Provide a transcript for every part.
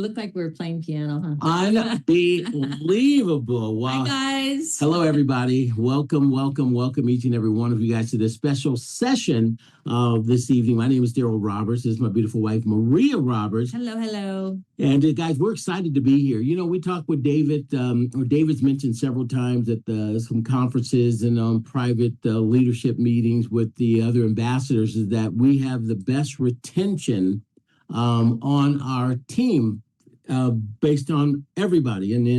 looked like we were playing piano, huh? Unbelievable. Wow. Hi, guys. Hello, everybody. Welcome each and every one of you guys to this special session this evening. My name is Darryl Roberts. This is my beautiful wife, Maria Roberts. Hello. And guys, we're excited to be here. You know, we talked with David, or David's mentioned several times at some conferences and private leadership meetings with the other ambassadors, is that we have the best retention on our team based on everybody in the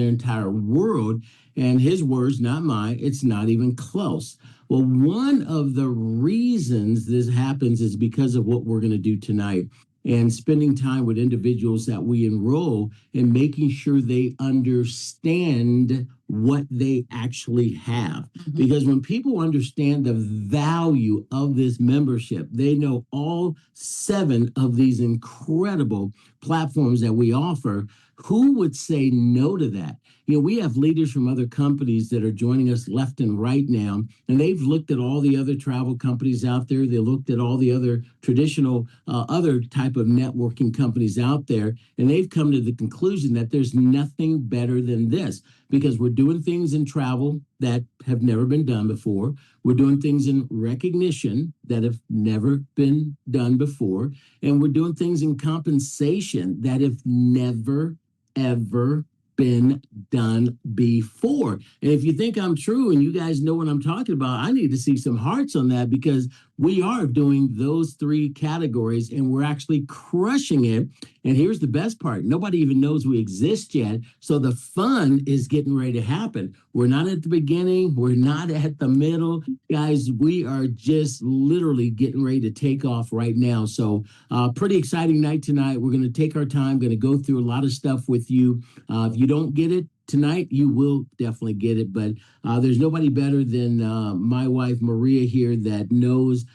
entire world. And his words, not mine, it's not even close. Well, one of the reasons this happens is because of what we're going to do tonight, and spending time with individuals that we enroll and making sure they understand what they actually have. Mm-hmm. Because when people understand the value of this membership, they know all 7 of these incredible platforms that we offer. Who would say no to that? You know, we have leaders from other companies that are joining us left and right now, and they've looked at all the other travel companies out there. They looked at all the other traditional, other type of networking companies out there, and they've come to the conclusion that there's nothing better than this, because we're doing things in travel that have never been done before. We're doing things in recognition that have never been done before, and we're doing things in compensation that have never, ever been done before. And if you think I'm true and you guys know what I'm talking about, I need to see some hearts on that, because we are doing those 3 categories and we're actually crushing it. And here's the best part. Nobody even knows we exist yet. So the fun is getting ready to happen. We're not at the beginning. We're not at the middle. Guys, we are just literally getting ready to take off right now. So pretty exciting night tonight. We're going to take our time, going to go through a lot of stuff with you. If you don't get it tonight, you will definitely get it. But there's nobody better than my wife, Maria, here, that knows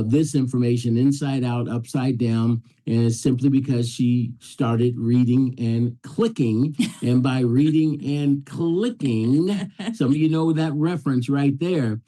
this information inside out, upside down. And it's simply because she started reading and clicking. And by reading and clicking, some of you know that reference right there.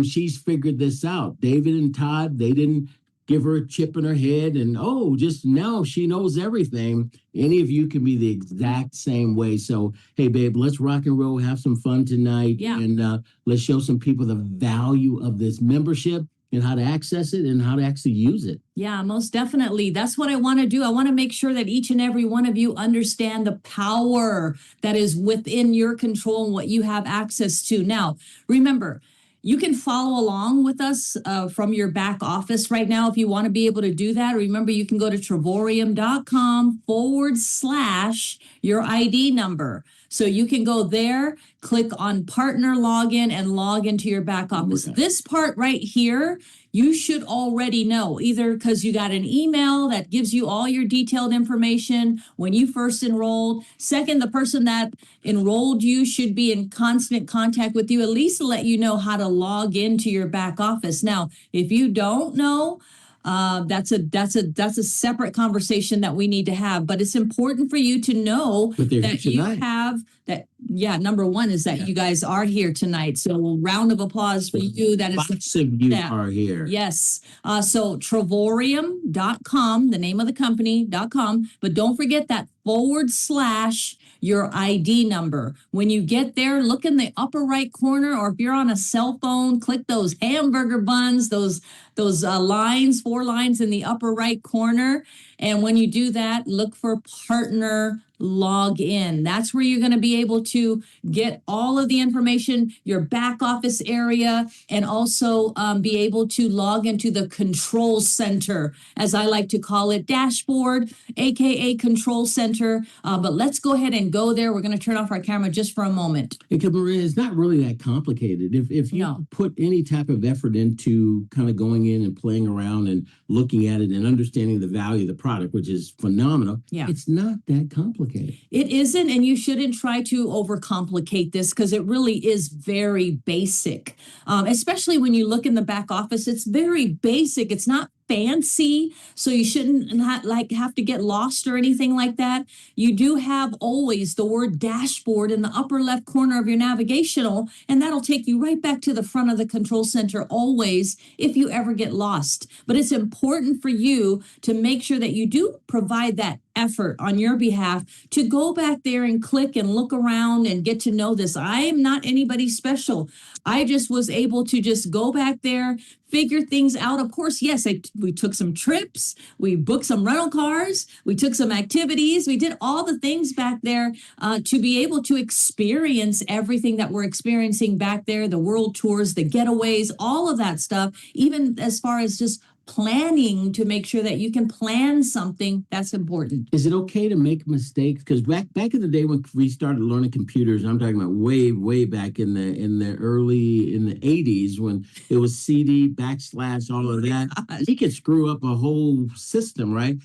She's figured this out. David and Todd, they didn't give her a chip in her head and, just now she knows everything. Any of you can be the exact same way. So, hey, babe, let's rock and roll, have some fun tonight. Yeah. And let's show some people the value of this membership and how to access it and how to actually use it. Yeah, most definitely. That's what I want to do. I want to make sure that each and every one of you understand the power that is within your control and what you have access to. Now, remember, you can follow along with us from your back office right now if you want to be able to do that. Remember, you can go to Travarium.com/your ID number. So you can go there, click on partner login, and log into your back office. Okay. This part right here, you should already know, either because you got an email that gives you all your detailed information when you first enrolled. Second, the person that enrolled you should be in constant contact with you, at least to let you know how to log into your back office. Now, if you don't know, that's a separate conversation that we need to have. But it's important for you to know that you have that. Yeah, number one is that you guys are here tonight. So a round of applause for you. That is lots of you are here. Yes. So Travarium.com, the name of the company.com. But don't forget that /your ID number. When you get there, look in the upper right corner, or if you're on a cell phone, click those hamburger buns, those lines, 4 lines in the upper right corner. And when you do that, look for partner log in. That's where you're going to be able to get all of the information, your back office area, and also be able to log into the control center, as I like to call it, dashboard, aka control center. But let's go ahead and go there. We're going to turn off our camera just for a moment. Because Maria, it's not really that complicated. If you put any type of effort into kind of going in and playing around and looking at it and understanding the value of the product, which is phenomenal, it's not that complicated. It isn't, and you shouldn't try to overcomplicate this, because it really is very basic. Especially when you look in the back office, it's very basic. It's not fancy, so you shouldn't have to get lost or anything like that. You do have always the word dashboard in the upper left corner of your navigational, and that'll take you right back to the front of the control center always if you ever get lost. But it's important for you to make sure that you do provide that effort on your behalf to go back there and click and look around and get to know this. I am not anybody special. I just was able to just go back there, figure things out. Of course, yes, we took some trips, we booked some rental cars, we took some activities, we did all the things back there to be able to experience everything that we're experiencing back there, the world tours, the getaways, all of that stuff, even as far as just planning to make sure that you can plan something that's important. Is it okay to make mistakes? Because back in the day when we started learning computers, I'm talking about way back in the in the 80s when it was CD backslash all of that, you could screw up a whole system, right?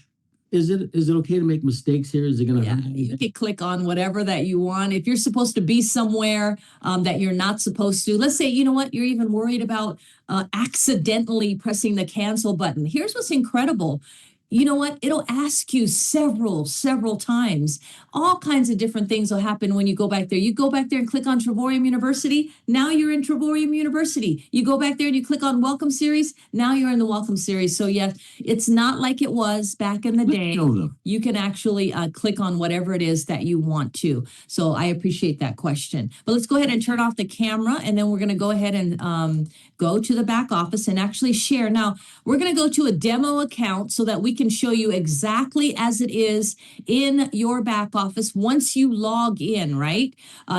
Is it okay to make mistakes here? Is it going to hurt You anything? can click on whatever that you want. If you're supposed to be somewhere that you're not supposed to, let's say, you know what, you're even worried about accidentally pressing the cancel button. Here's what's incredible. You know what? It'll ask you several times. All kinds of different things will happen when you go back there. You go back there and click on Trevorium University. Now you're in Trevorium University. You go back there and you click on Welcome Series. Now you're in the Welcome Series. So yes, it's not like it was back in the day. Show them. You can actually click on whatever it is that you want to. So I appreciate that question. But let's go ahead and turn off the camera, and then we're going to go ahead and go to the back office and actually share. Now, we're going to go to a demo account so that we can show you exactly as it is in your back office once you log in, right?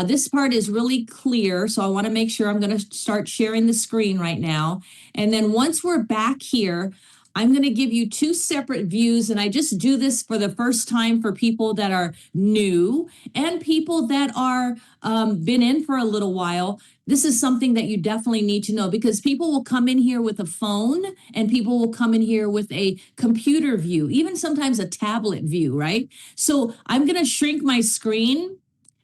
This part is really clear, so I want to make sure I'm going to start sharing the screen right now. And then once we're back here, I'm going to give you two separate views, and I just do this for the first time for people that are new and people that are been in for a little while. This is something that you definitely need to know because people will come in here with a phone and people will come in here with a computer view, even sometimes a tablet view, right? So I'm going to shrink my screen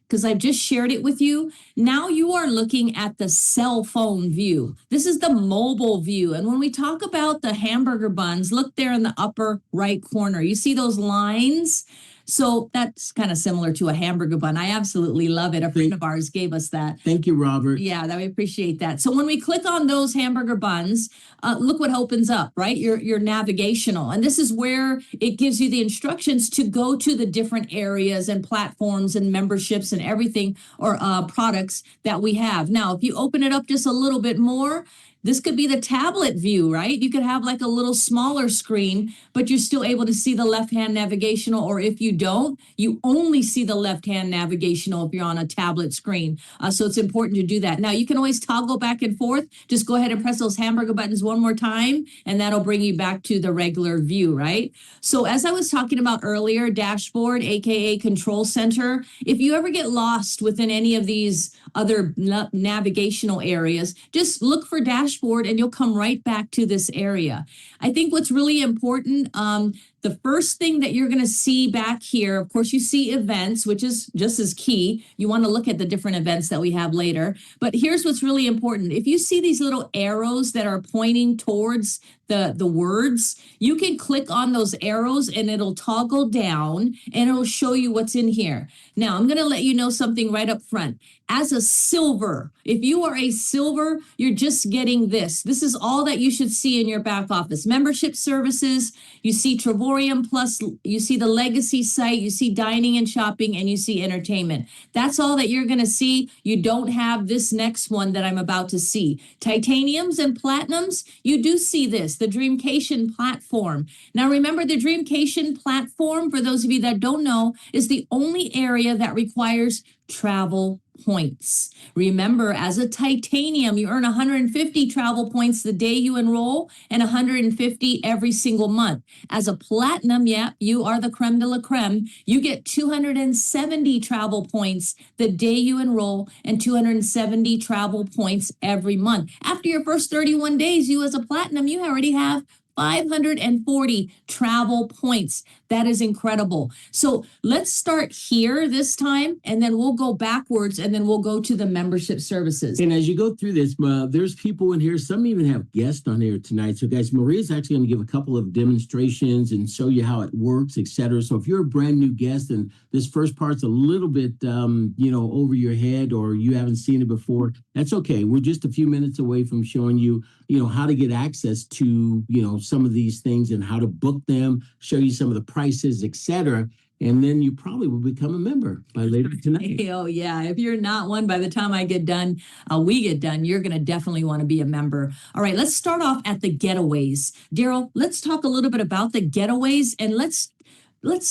because I've just shared it with you. Now you are looking at the cell phone view. This is the mobile view. And when we talk about the hamburger buns, look there in the upper right corner. You see those lines? So that's kind of similar to a hamburger bun. I absolutely love it. A friend of ours gave us that. Thank you, Robert. Yeah, that we appreciate that. So when we click on those hamburger buns, look what opens up, right? Your navigational. And this is where it gives you the instructions to go to the different areas and platforms and memberships and everything or products that we have. Now, if you open it up just a little bit more, this could be the tablet view, right? You could have like a little smaller screen, but you're still able to see the left-hand navigational, or if you don't, you only see the left-hand navigational if you're on a tablet screen. So it's important to do that. Now, you can always toggle back and forth. Just go ahead and press those hamburger buttons one more time, and that'll bring you back to the regular view, right? So as I was talking about earlier, dashboard, AKA control center, if you ever get lost within any of these other navigational areas, just look for dashboard and you'll come right back to this area. I think what's really important, the first thing that you're going to see back here, of course, you see events, which is just as key. You want to look at the different events that we have later. But here's what's really important. If you see these little arrows that are pointing towards the words, you can click on those arrows and it'll toggle down and it'll show you what's in here. Now, I'm going to let you know something right up front. As a silver, if you are a silver, you're just getting this. This is all that you should see in your back office. Membership services, you see Trevorium Plus, you see the legacy site, you see dining and shopping, and you see entertainment. That's all that you're going to see. You don't have this next one that I'm about to see. Titaniums and platinums, you do see this, the Dreamcation platform. Now remember, the Dreamcation platform, for those of you that don't know, is the only area that requires travel points. Remember, as a titanium, you earn 150 travel points the day you enroll and 150 every single month. As a platinum, yeah, you are the creme de la creme. You get 270 travel points the day you enroll and 270 travel points every month. After your first 31 days, you as a platinum, you already have 540 travel points. That is incredible. So let's start here this time, and then we'll go backwards, and then we'll go to the membership services. And as you go through this, there's people in here. Some even have guests on here tonight. So, guys, Maria's actually going to give a couple of demonstrations and show you how it works, etc. So, if you're a brand new guest and this first part's a little bit, over your head, or you haven't seen it before, that's okay. We're just a few minutes away from showing you how to get access to, some of these things and how to book them, show you some of the prices, etc. And then you probably will become a member by later tonight. Oh, yeah. If you're not one, by the time I get done, we get done, you're going to definitely want to be a member. All right, let's start off at the getaways. Darryl, let's talk a little bit about the getaways, and let's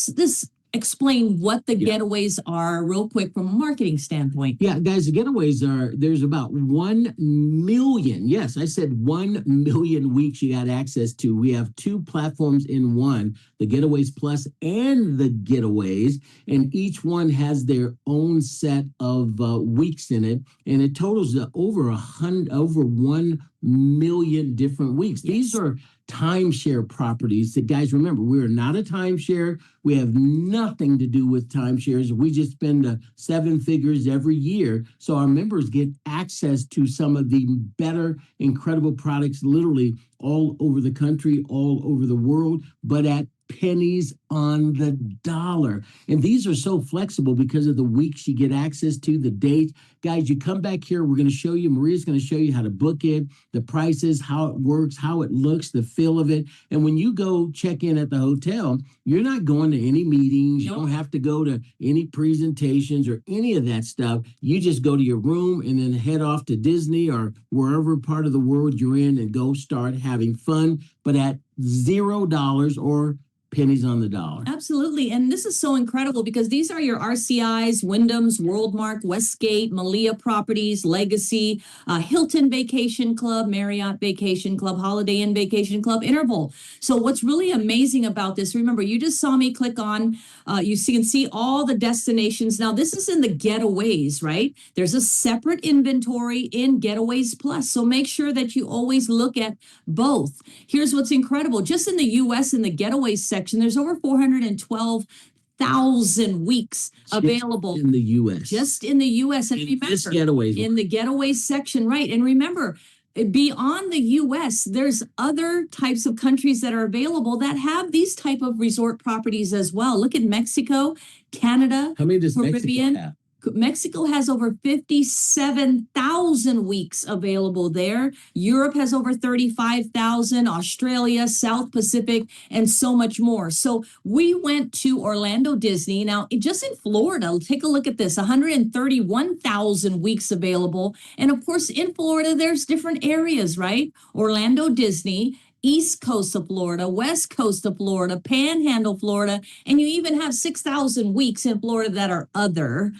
just explain what the getaways are real quick from a marketing standpoint. Yeah, guys, the getaways there's about 1 million. Yes, I said 1 million weeks you got access to. We have two platforms in one, the Getaways Plus and the Getaways, and each one has their own set of weeks in it, and it totals to over 1 million different weeks. Yes. These are timeshare properties that, guys, remember, we are not a timeshare. We have nothing to do with timeshares. We just spend 7 figures every year. So our members get access to some of the better, incredible products, literally all over the country, all over the world, but at pennies on the dollar. And these are so flexible because of the weeks you get access to, the dates. Guys, you come back here, we're going to show you, Maria's going to show you how to book it, the prices, how it works, how it looks, the feel of it. And when you go check in at the hotel, you're not going to any meetings. You don't have to go to any presentations or any of that stuff. You just go to your room and then head off to Disney or wherever part of the world you're in and go start having fun, but at $0 or pennies on the dollar. Absolutely. And this is so incredible because these are your RCIs, Wyndham's, Worldmark, Westgate, Malia Properties, Legacy, Hilton Vacation Club, Marriott Vacation Club, Holiday Inn Vacation Club, Interval. So what's really amazing about this, remember, you just saw me click on, you can see all the destinations. Now, this is in the Getaways, right? There's a separate inventory in Getaways Plus. So make sure that you always look at both. Here's what's incredible. Just in the U.S. in the Getaways section, there's over 412,000 weeks available in the U.S. Just in the U.S. And remember, this getaways in the Getaways section, right? And remember, beyond the U.S., there's other types of countries that are available that have these type of resort properties as well. Look at Mexico, Canada, How many does Caribbean. Mexico have? Mexico has over 57,000 weeks available there. Europe has over 35,000, Australia, South Pacific, and so much more. So we went to Orlando Disney. Now, just in Florida, take a look at this, 131,000 weeks available. And of course, in Florida, there's different areas, right? Orlando Disney, East Coast of Florida, West Coast of Florida, Panhandle, Florida, and you even have 6,000 weeks in Florida that are other.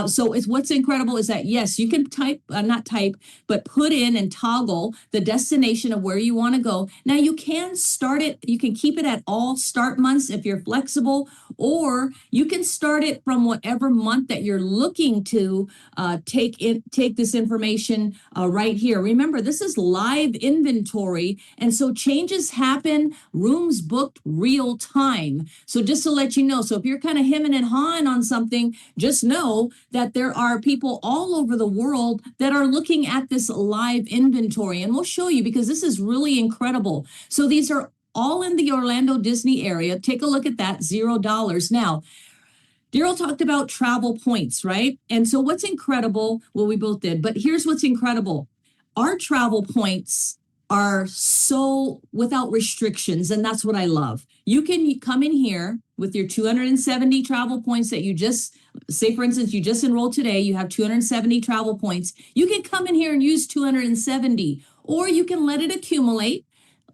So what's incredible is that, yes, you can not type, but put in and toggle the destination of where you want to go. Now, you can start it, you can keep it at all start months if you're flexible, or you can start it from whatever month that you're looking to take this information right here. Remember, this is live inventory, and so changes happen, rooms booked real time. So just to let you know, so if you're kind of hemming and hawing on something, just know that there are people all over the world that are looking at this live inventory. And we'll show you because this is really incredible. So these are all in the Orlando Disney area. Take a look at that, $0. Now, Darryl talked about travel points, right? And so what's incredible, well, we both did, but here's what's incredible. Our travel points are so without restrictions, and that's what I love. You can come in here with your 270 travel points that you just, say for instance, you just enrolled today, you have 270 travel points. You can come in here and use 270, or you can let it accumulate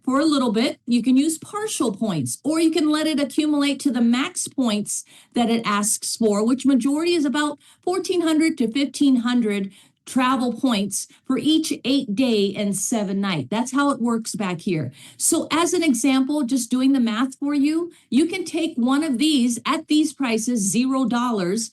for a little bit. You can use partial points, or you can let it accumulate to the max points that it asks for, which majority is about 1,400 to 1,500 travel points for each 8-day and 7-night. That's how it works back here. So as an example, just doing the math for you, you can take one of these at these prices, $0,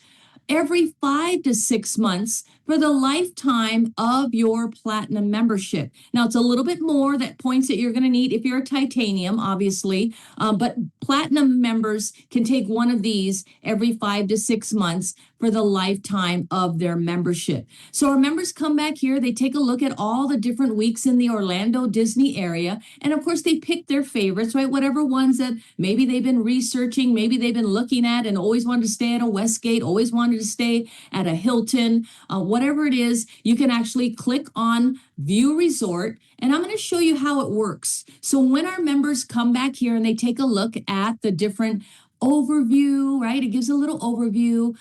every 5 to 6 months for the lifetime of your platinum membership. Now, it's a little bit more that points that you're going to need if you're a titanium, obviously, but platinum members can take one of these every 5 to 6 months for the lifetime of their membership. So our members come back here, they take a look at all the different weeks in the Orlando Disney area, and of course they pick their favorites, right? Whatever ones that maybe they've been researching, maybe they've been looking at and always wanted to stay at a Westgate, always wanted to stay at a Hilton, whatever it is, you can actually click on View Resort, and I'm going to show you how it works. So when our members come back here and they take a look at the different overview, right? It gives a little overview,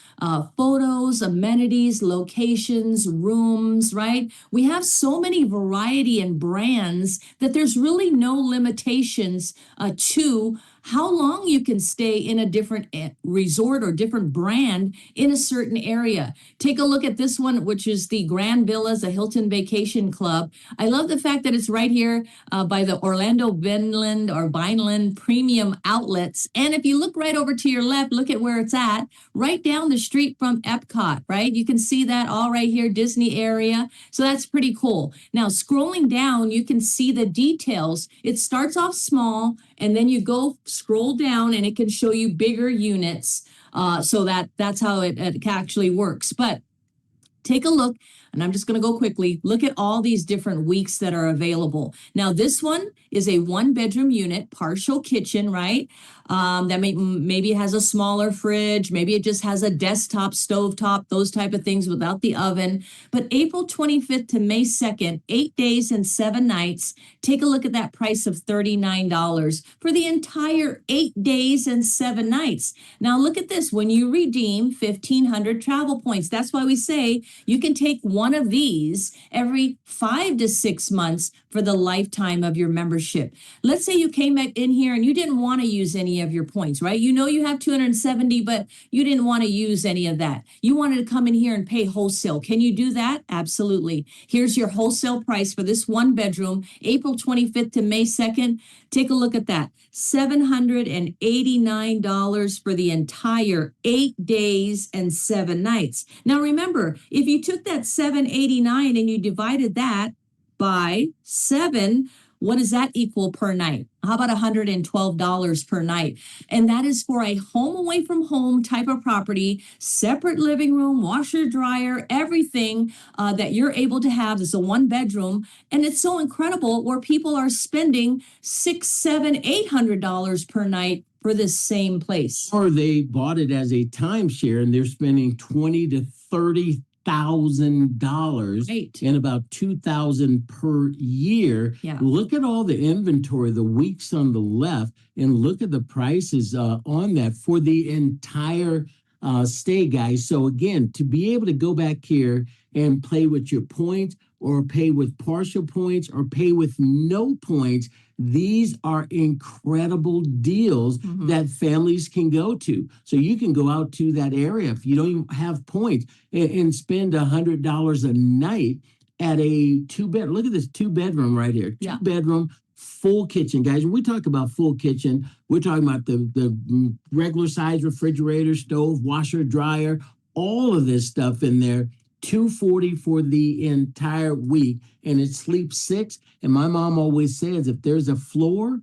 photos, amenities, locations, rooms, right? We have so many variety and brands that there's really no limitations to how long you can stay in a different resort or different brand in a certain area. Take a look at this one, which is the Grand Villas, a Hilton Vacation Club. I love the fact that it's right here by the Orlando Vineland Premium Outlets. And if you look right over to your left, look at where it's at, right down the street from Epcot, right? You can see that all right here, Disney area. So that's pretty cool. Now, scrolling down, you can see the details. It starts off small, and then you go scroll down and it can show you bigger units. So that's how it actually works. But take a look, and I'm just going to go quickly. Look at all these different weeks that are available. Now, this one is a 1-bedroom unit, partial kitchen, right? That maybe it has a smaller fridge. Maybe it just has a desktop, stovetop, those type of things without the oven. But April 25th to May 2nd, 8 days and 7 nights. Take a look at that price of $39 for the entire 8 days and 7 nights. Now, look at this. When you redeem 1,500 travel points, that's why we say you can take one of these every 5 to 6 months for the lifetime of your membership. Let's say you came back in here and you didn't want to use any of your points, right? You know you have 270, but you didn't want to use any of that. You wanted to come in here and pay wholesale. Can you do that? Absolutely. Here's your wholesale price for this 1-bedroom, April 25th to May 2nd. Take a look at that. $789 for the entire 8 days and 7 nights. Now remember, if you took that $789 and you divided that by 7, what does that equal per night? How about $112 per night? And that is for a home away from home type of property, separate living room, washer, dryer, everything that you're able to have. It's a 1-bedroom. And it's so incredible where people are spending $600, $700, $800 per night for this same place. Or they bought it as a timeshare and they're spending $20,000 to $30,000 Right. and about $2,000 per year. Yeah. Look at all the inventory, the weeks on the left, and look at the prices on that for the entire stay, guys. So again, to be able to go back here and play with your points, or pay with partial points, or pay with no points, these are incredible deals that families can go to. So you can go out to that area if you don't even have points and spend $100 a night at a 2-bed. Look at this 2-bedroom right here. Yeah. 2-bedroom, full kitchen, guys. When we talk about full kitchen, we're talking about the regular size refrigerator, stove, washer, dryer, all of this stuff in there. $240 for the entire week, and it sleeps 6. And my mom always says, if there's a floor,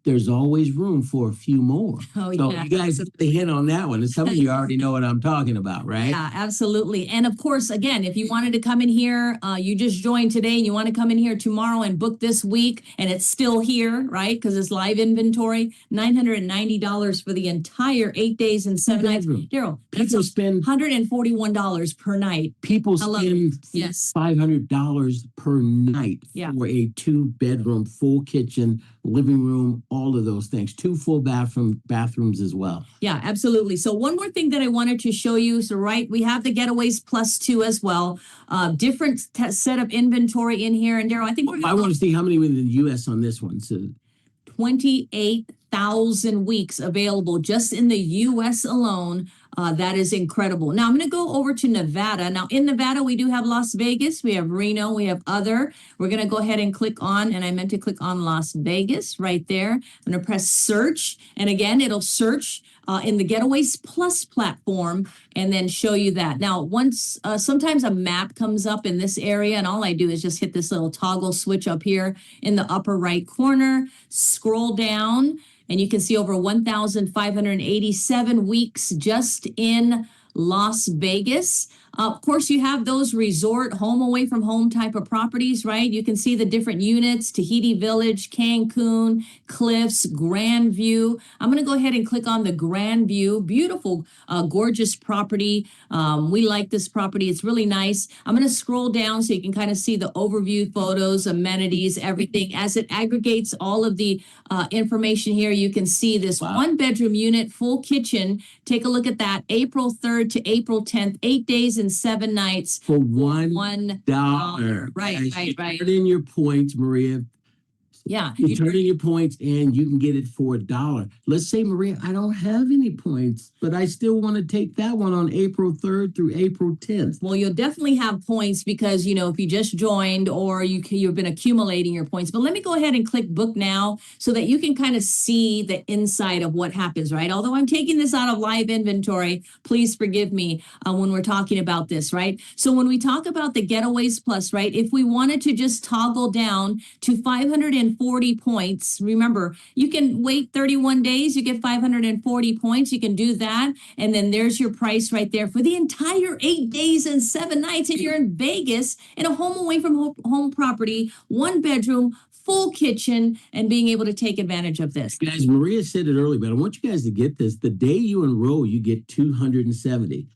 there's always room for a few more. Oh, So yeah. you guys have to hit on that one. And some of you already know what I'm talking about, right? Yeah, absolutely. And of course, again, if you wanted to come in here, you just joined today and you want to come in here tomorrow and book this week and it's still here, right? Because it's live inventory, $990 for the entire 8 days and 7 nights. Bedroom. Darryl, People spend $141 per night. people Hello. spend Yes. $500 per night Yeah. for a 2-bedroom, full kitchen, living room, all of those things. 2 full bathrooms as well. Yeah, absolutely. So one more thing that I wanted to show you. So, right, we have the Getaways Plus 2 as well. Different set of inventory in here. And Darryl, I think we're I want to see how many in the U.S. on this one. So 28,000 weeks available just in the U.S. alone. That is incredible. Now I'm going to go over to Nevada. Now in Nevada, we do have Las Vegas, we have Reno, we have other. We're going to go ahead and click on, and I meant to click on Las Vegas right there. I'm going to press search. And again, it'll search in the Getaways Plus platform and then show you that. Now, once sometimes a map comes up in this area, and all I do is just hit this little toggle switch up here in the upper right corner, scroll down, and you can see over 1,587 weeks just in Las Vegas. Of course, you have those resort, home away from home type of properties, right? You can see the different units, Tahiti Village, Cancun, Cliffs, Grand View. I'm going to go ahead and click on the Grand View. Beautiful, gorgeous property. We like this property. It's really nice. I'm going to scroll down so you can kind of see the overview photos, amenities, everything. As it aggregates all of the information here, you can see this one bedroom unit, full kitchen. Take a look at that. April 3rd to April 10th, 8 days and 7 nights for $1. Right. Turn in your points, Maria. Yeah. You turn in your points and you can get it for $1. Let's say, Maria, I don't have any points, but I still want to take that one on April 3rd through April 10th. Well, you'll definitely have points because, if you just joined or you've been accumulating your points. But let me go ahead and click book now so that you can kind of see the inside of what happens, right? Although I'm taking this out of live inventory, please forgive me when we're talking about this, right? So when we talk about the Getaways Plus, right, if we wanted to just toggle down to 540 points, remember, you can wait 31 days, you get 540 points, you can do that. And then there's your price right there for the entire 8 days and 7 nights. And you're in Vegas in a home away from home property, 1 bedroom, full kitchen, and being able to take advantage of this. Guys, Maria said it earlier, but I want you guys to get this. The day you enroll, you get 270.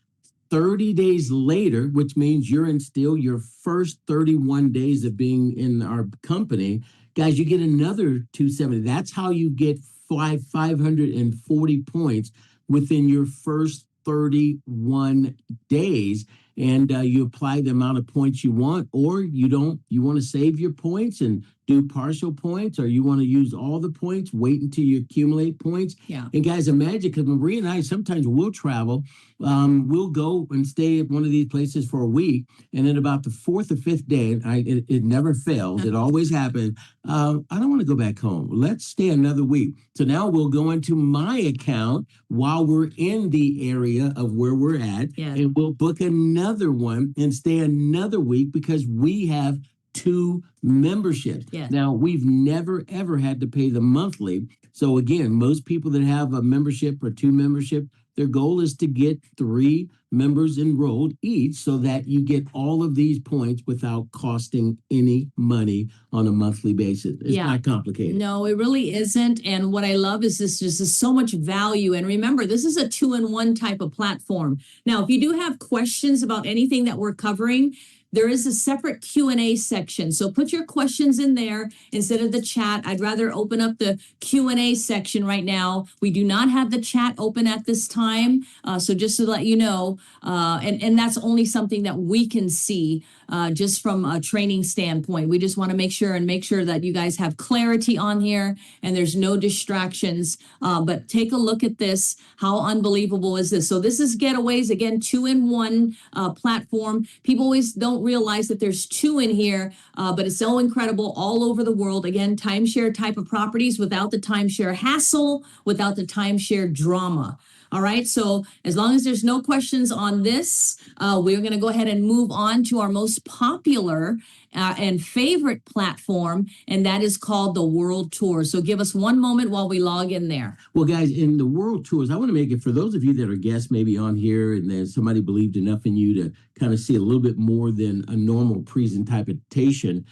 30 days later, which means you're in still your first 31 days of being in our company, guys, you get another 270. That's how you get 540 points within your first 31 days. And you apply the amount of points you want, or you don't. You want to save your points and do partial points, or you want to use all the points, wait until you accumulate points. Yeah. And guys, imagine, because Maria and I sometimes will travel. We'll go and stay at one of these places for a week, and then about the 4th or 5th day, it never fails. It always happens. I don't want to go back home. Let's stay another week. So now we'll go into my account while we're in the area of where we're at, and we'll book another one and stay another week because we have 2 memberships. Yes. Now, we've never, ever had to pay the monthly. So again, most people that have a membership or 2 membership, their goal is to get 3 members enrolled each so that you get all of these points without costing any money on a monthly basis. It's not complicated. No, it really isn't. And what I love is this just is so much value. And remember, this is a 2-in-1 type of platform. Now, if you do have questions about anything that we're covering, there is a separate Q&A section. So put your questions in there instead of the chat. I'd rather open up the Q&A section right now. We do not have the chat open at this time. So just to let you know, and that's only something that we can see just from a training standpoint. We just want to make sure that you guys have clarity on here and there's no distractions. But take a look at this. How unbelievable is this? So this is Getaways, again, 2-in-1 platform. People always don't realize that there's 2 in here, but it's so incredible all over the world. Again, timeshare type of properties without the timeshare hassle, without the timeshare drama. All right. So as long as there's no questions on this, we're going to go ahead and move on to our most popular and favorite platform, and that is called the World Tour. So give us one moment while we log in there. Well, guys, in the World Tours, I want to make it for those of you that are guests maybe on here and then somebody believed enough in you to kind of see a little bit more than a normal presentation.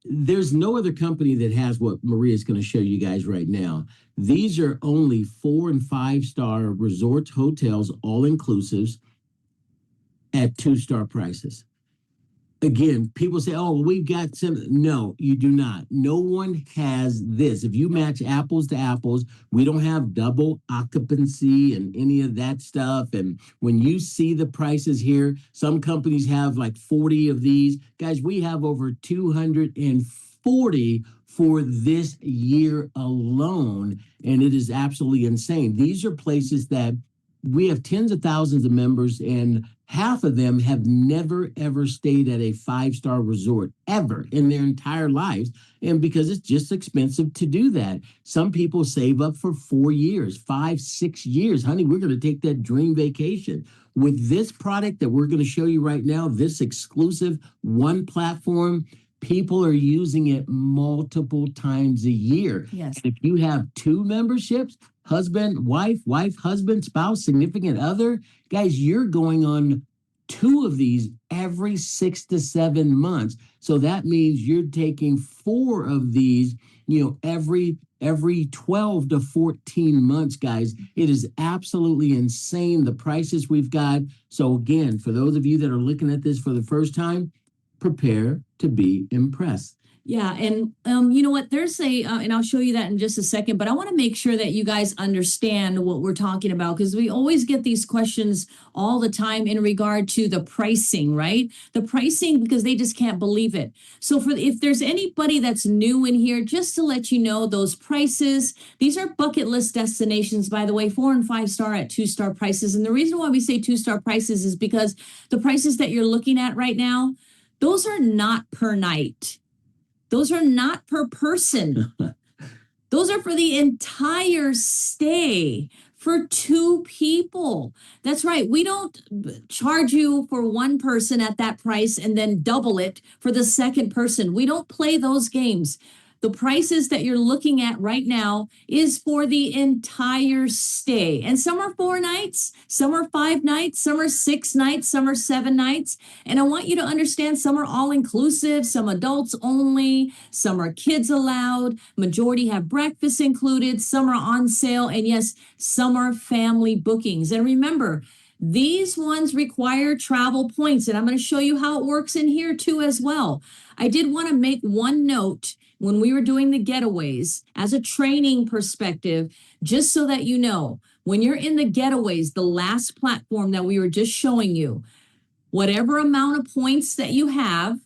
There's no other company that has what Maria is going to show you guys right now. These are only 4- and 5-star resorts, hotels, all inclusives at 2-star prices. Again, people say, oh, we've got some. No, you do not. No one has this. If you match apples to apples, we don't have double occupancy and any of that stuff. And when you see the prices here, some companies have like 40 of these. Guys, we have over 240 for this year alone. And it is absolutely insane. These are places that we have tens of thousands of members, and half of them have never, ever stayed at a 5-star resort ever in their entire lives. And because it's just expensive to do that. Some people save up for 4 years, 5, 6 years. Honey, we're going to take that dream vacation. With this product that we're going to show you right now, this exclusive one platform, people are using it multiple times a year. Yes. And if you have 2 memberships, husband, wife, husband, spouse, significant other, guys, you're going on 2 of these every 6 to 7 months. So that means you're taking 4 of these, every 12 to 14 months, guys. It is absolutely insane the prices we've got. So again, for those of you that are looking at this for the first time, prepare to be impressed. Yeah, and you know what? There's and I'll show you that in just a second, but I want to make sure that you guys understand what we're talking about because we always get these questions all the time in regard to the pricing, right? The pricing because they just can't believe it. So if there's anybody that's new in here, just to let you know, those prices, these are bucket list destinations, by the way, 4 and 5 star at 2-star prices. And the reason why we say 2-star prices is because the prices that you're looking at right now, those are not per night. Those are not per person. Those are for the entire stay for 2 people. That's right. We don't charge you for 1 person at that price and then double it for the second person. We don't play those games. The prices that you're looking at right now is for the entire stay. And some are 4 nights, some are 5 nights, some are 6 nights, some are 7 nights. And I want you to understand some are all inclusive, some adults only, some are kids allowed, majority have breakfast included, some are on sale, and yes, some are family bookings. And remember, these ones require travel points, and I'm going to show you how it works in here too as well. I did want to make one note when we were doing the getaways as a training perspective, just so that you know, when you're in the getaways, the last platform that we were just showing you, whatever amount of points that you have,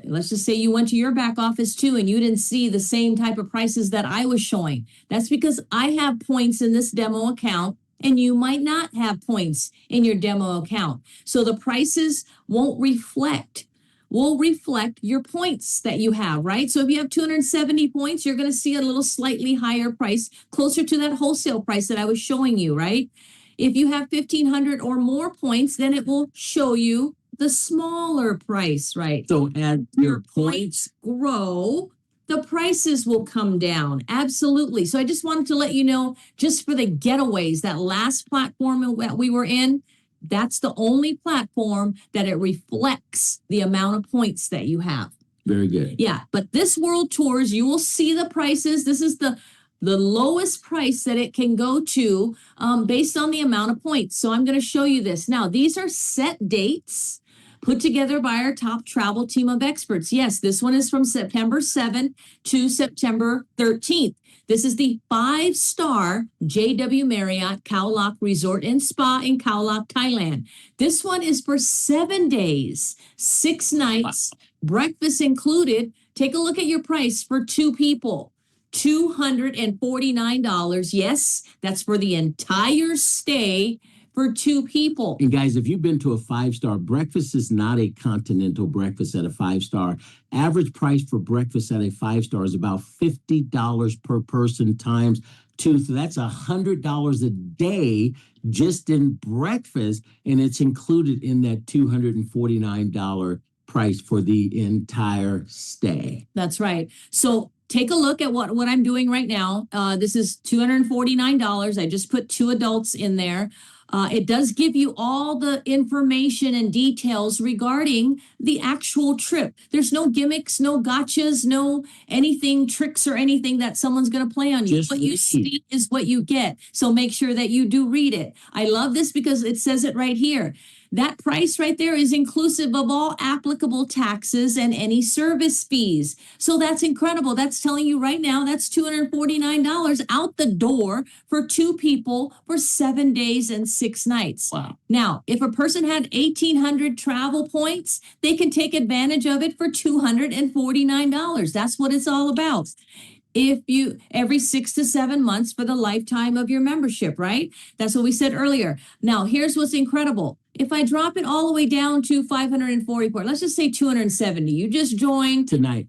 let's just say you went to your back office too and you didn't see the same type of prices that I was showing. That's because I have points in this demo account and you might not have points in your demo account. So the prices won't reflect will reflect your points that you have, right? So if you have 270 points, you're going to see a little slightly higher price, closer to that wholesale price that I was showing you, right? If you have 1,500 or more points, then it will show you the smaller price, right? So as your points grow, the prices will come down. Absolutely. So I just wanted to let you know, just for the getaways, that last platform that we were in, that's the only platform that it reflects the amount of points that you have. Very good. Yeah, but this World Tours, you will see the prices. This is the lowest price that it can go to based on the amount of points. So I'm going to show you this. Now, these are set dates put together by our top travel team of experts. Yes, this one is from September 7th to September 13th. This is the 5-star JW Marriott Khao Lak Resort and Spa in Khao Lak, Thailand. This one is for 7 days, 6 nights, breakfast included. Take a look at your price for 2 people. $249. Yes, that's for the entire stay for 2 people. And guys, if you've been to a 5-star, breakfast is not a continental breakfast at a 5-star. Average price for breakfast at a 5-star is about $50 per person times 2. So that's $100 a day just in breakfast. And it's included in that $249 price for the entire stay. That's right. So take a look at what I'm doing right now. This is $249. I just put 2 adults in there. It does give you all the information and details regarding the actual trip. There's no gimmicks, no gotchas, no anything, tricks or anything that someone's going to play on you. Just what you see is what you get. So make sure that you do read it. I love this because it says it right here. That price right there is inclusive of all applicable taxes and any service fees. So that's incredible. That's telling you right now that's $249 out the door for 2 people for 7 days and 6 nights. Wow. Now, if a person had 1,800 travel points, they can take advantage of it for $249. That's what it's all about. If you every 6 to 7 months for the lifetime of your membership, right? That's what we said earlier. Now, here's what's incredible. If I drop it all the way down to 544, let's just say 270. You just joined tonight,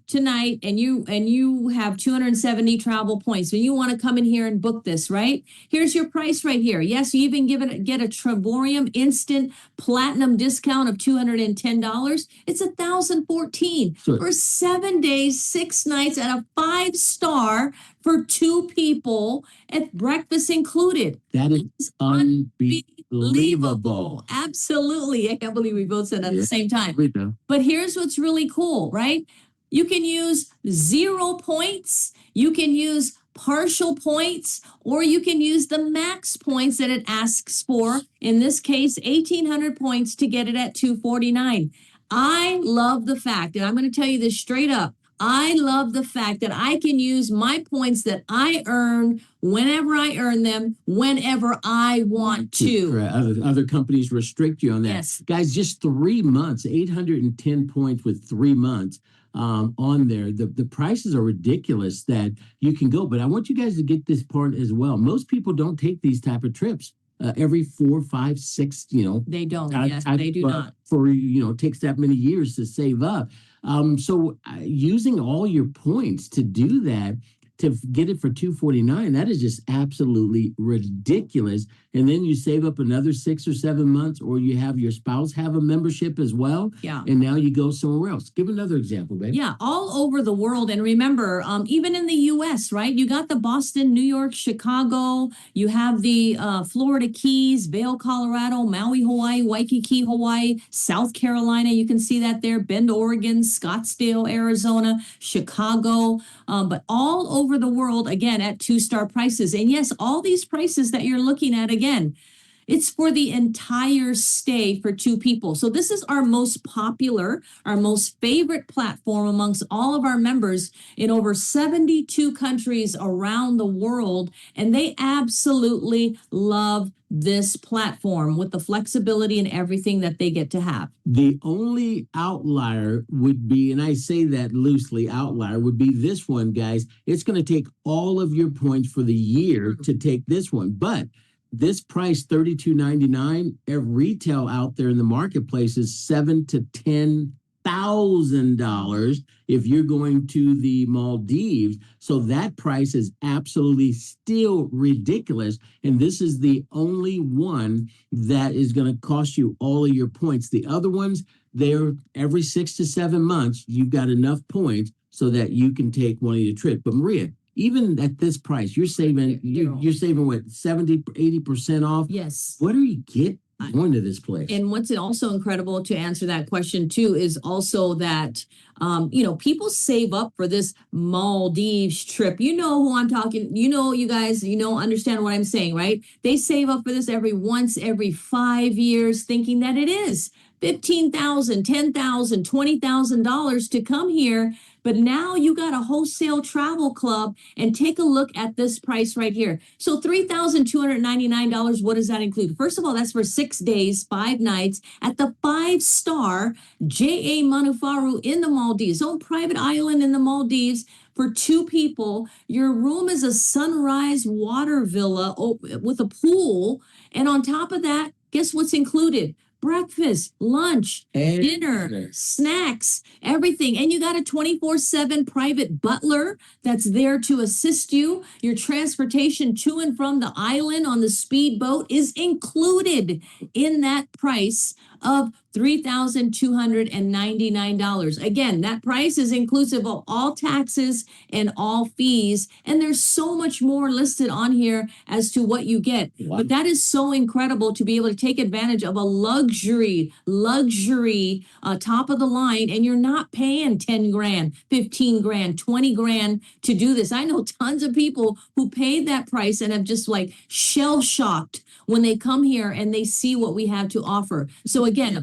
and you have 270 travel points and you want to come in here and book this, right? Here's your price right here. Yes, you even get a Trevorium instant platinum discount of $210. It's $1,014 Sure. for 7 days, 6 nights at a 5-star for 2 people at breakfast included. that is unbelievable. Absolutely. I can't believe we both said that at the same time. We do. But here's what's really cool, right? You can use 0 points, you can use partial points, or you can use the max points that it asks for. In this case, 1,800 points to get it at $249. I love the fact, and I'm going to tell you this straight up, I love the fact that I can use my points that I earn whenever I earn them, whenever I want to. Other companies restrict you on that. Yes. Guys, just 3 months, 810 points with 3 months on there. The prices are ridiculous that you can go. But I want you guys to get this part as well. Most people don't take these type of trips. Every 4, 5, 6, They don't. Yes, they do not. For, it takes that many years to save up. So using all your points to do that, to get it for $249, that is just absolutely ridiculous. And then you save up another 6 or 7 months, or you have your spouse have a membership as well. Yeah. And now you go somewhere else. Give another example, babe. Yeah, all over the world. And remember, even in the US, right? You got the Boston, New York, Chicago. You have the Florida Keys, Vail, Colorado, Maui, Hawaii, Waikiki, Hawaii, South Carolina. You can see that there. Bend, Oregon, Scottsdale, Arizona, Chicago. But all over the world, again, at 2-star prices. And yes, all these prices that you're looking at, again, it's for the entire stay for 2 people. So this is our most popular, our most favorite platform amongst all of our members in over 72 countries around the world. And they absolutely love this platform with the flexibility and everything that they get to have. The only outlier would be, and I say that loosely, outlier would be this one, guys. It's going to take all of your points for the year to take this one. But this price, $32.99, at retail out there in the marketplace is $7,000 to $10,000 if you're going to the Maldives. So that price is absolutely still ridiculous. And this is the only one that is going to cost you all of your points. The other ones, they're every 6 to 7 months, you've got enough points so that you can take one of your trips. But Maria, even at this price, you're saving what, 70-80% off? Yes. What do you get going to this place? And what's also incredible, to answer that question too, is also that people save up for this Maldives trip. You know who I'm talking, you guys, understand what I'm saying, right? They save up for this every 5 years, thinking that it is $15,000, $10,000, $20,000 to come here. But now you got a wholesale travel club, and take a look at this price right here. So $3,299, what does that include? First of all, that's for 6 days, 5 nights at the 5-star J.A. Manufaru in the Maldives, own private island in the Maldives. For 2 people, your room is a sunrise water villa with a pool. And on top of that, guess what's included? Breakfast, lunch, dinner, snacks, everything. And you got a 24/7 private butler that's there to assist you. Your transportation to and from the island on the speedboat is included in that price of $3,299. Again, that price is inclusive of all taxes and all fees. And there's so much more listed on here as to what you get. Wow. But that is so incredible to be able to take advantage of a luxury, top of the line. And you're not paying 10 grand, 15 grand, 20 grand to do this. I know tons of people who paid that price and have just shell shocked when they come here and they see what we have to offer. So again,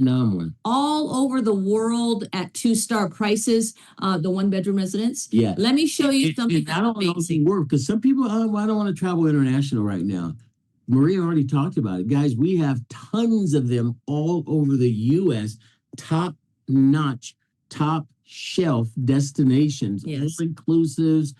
all over the world at 2-star prices, the 1-bedroom residence. Yeah. Let me show you something. I don't know if it works, because some people, I don't want to travel international right now. Maria already talked about it. Guys, we have tons of them all over the U.S. Top-notch, top-shelf destinations, all-inclusives,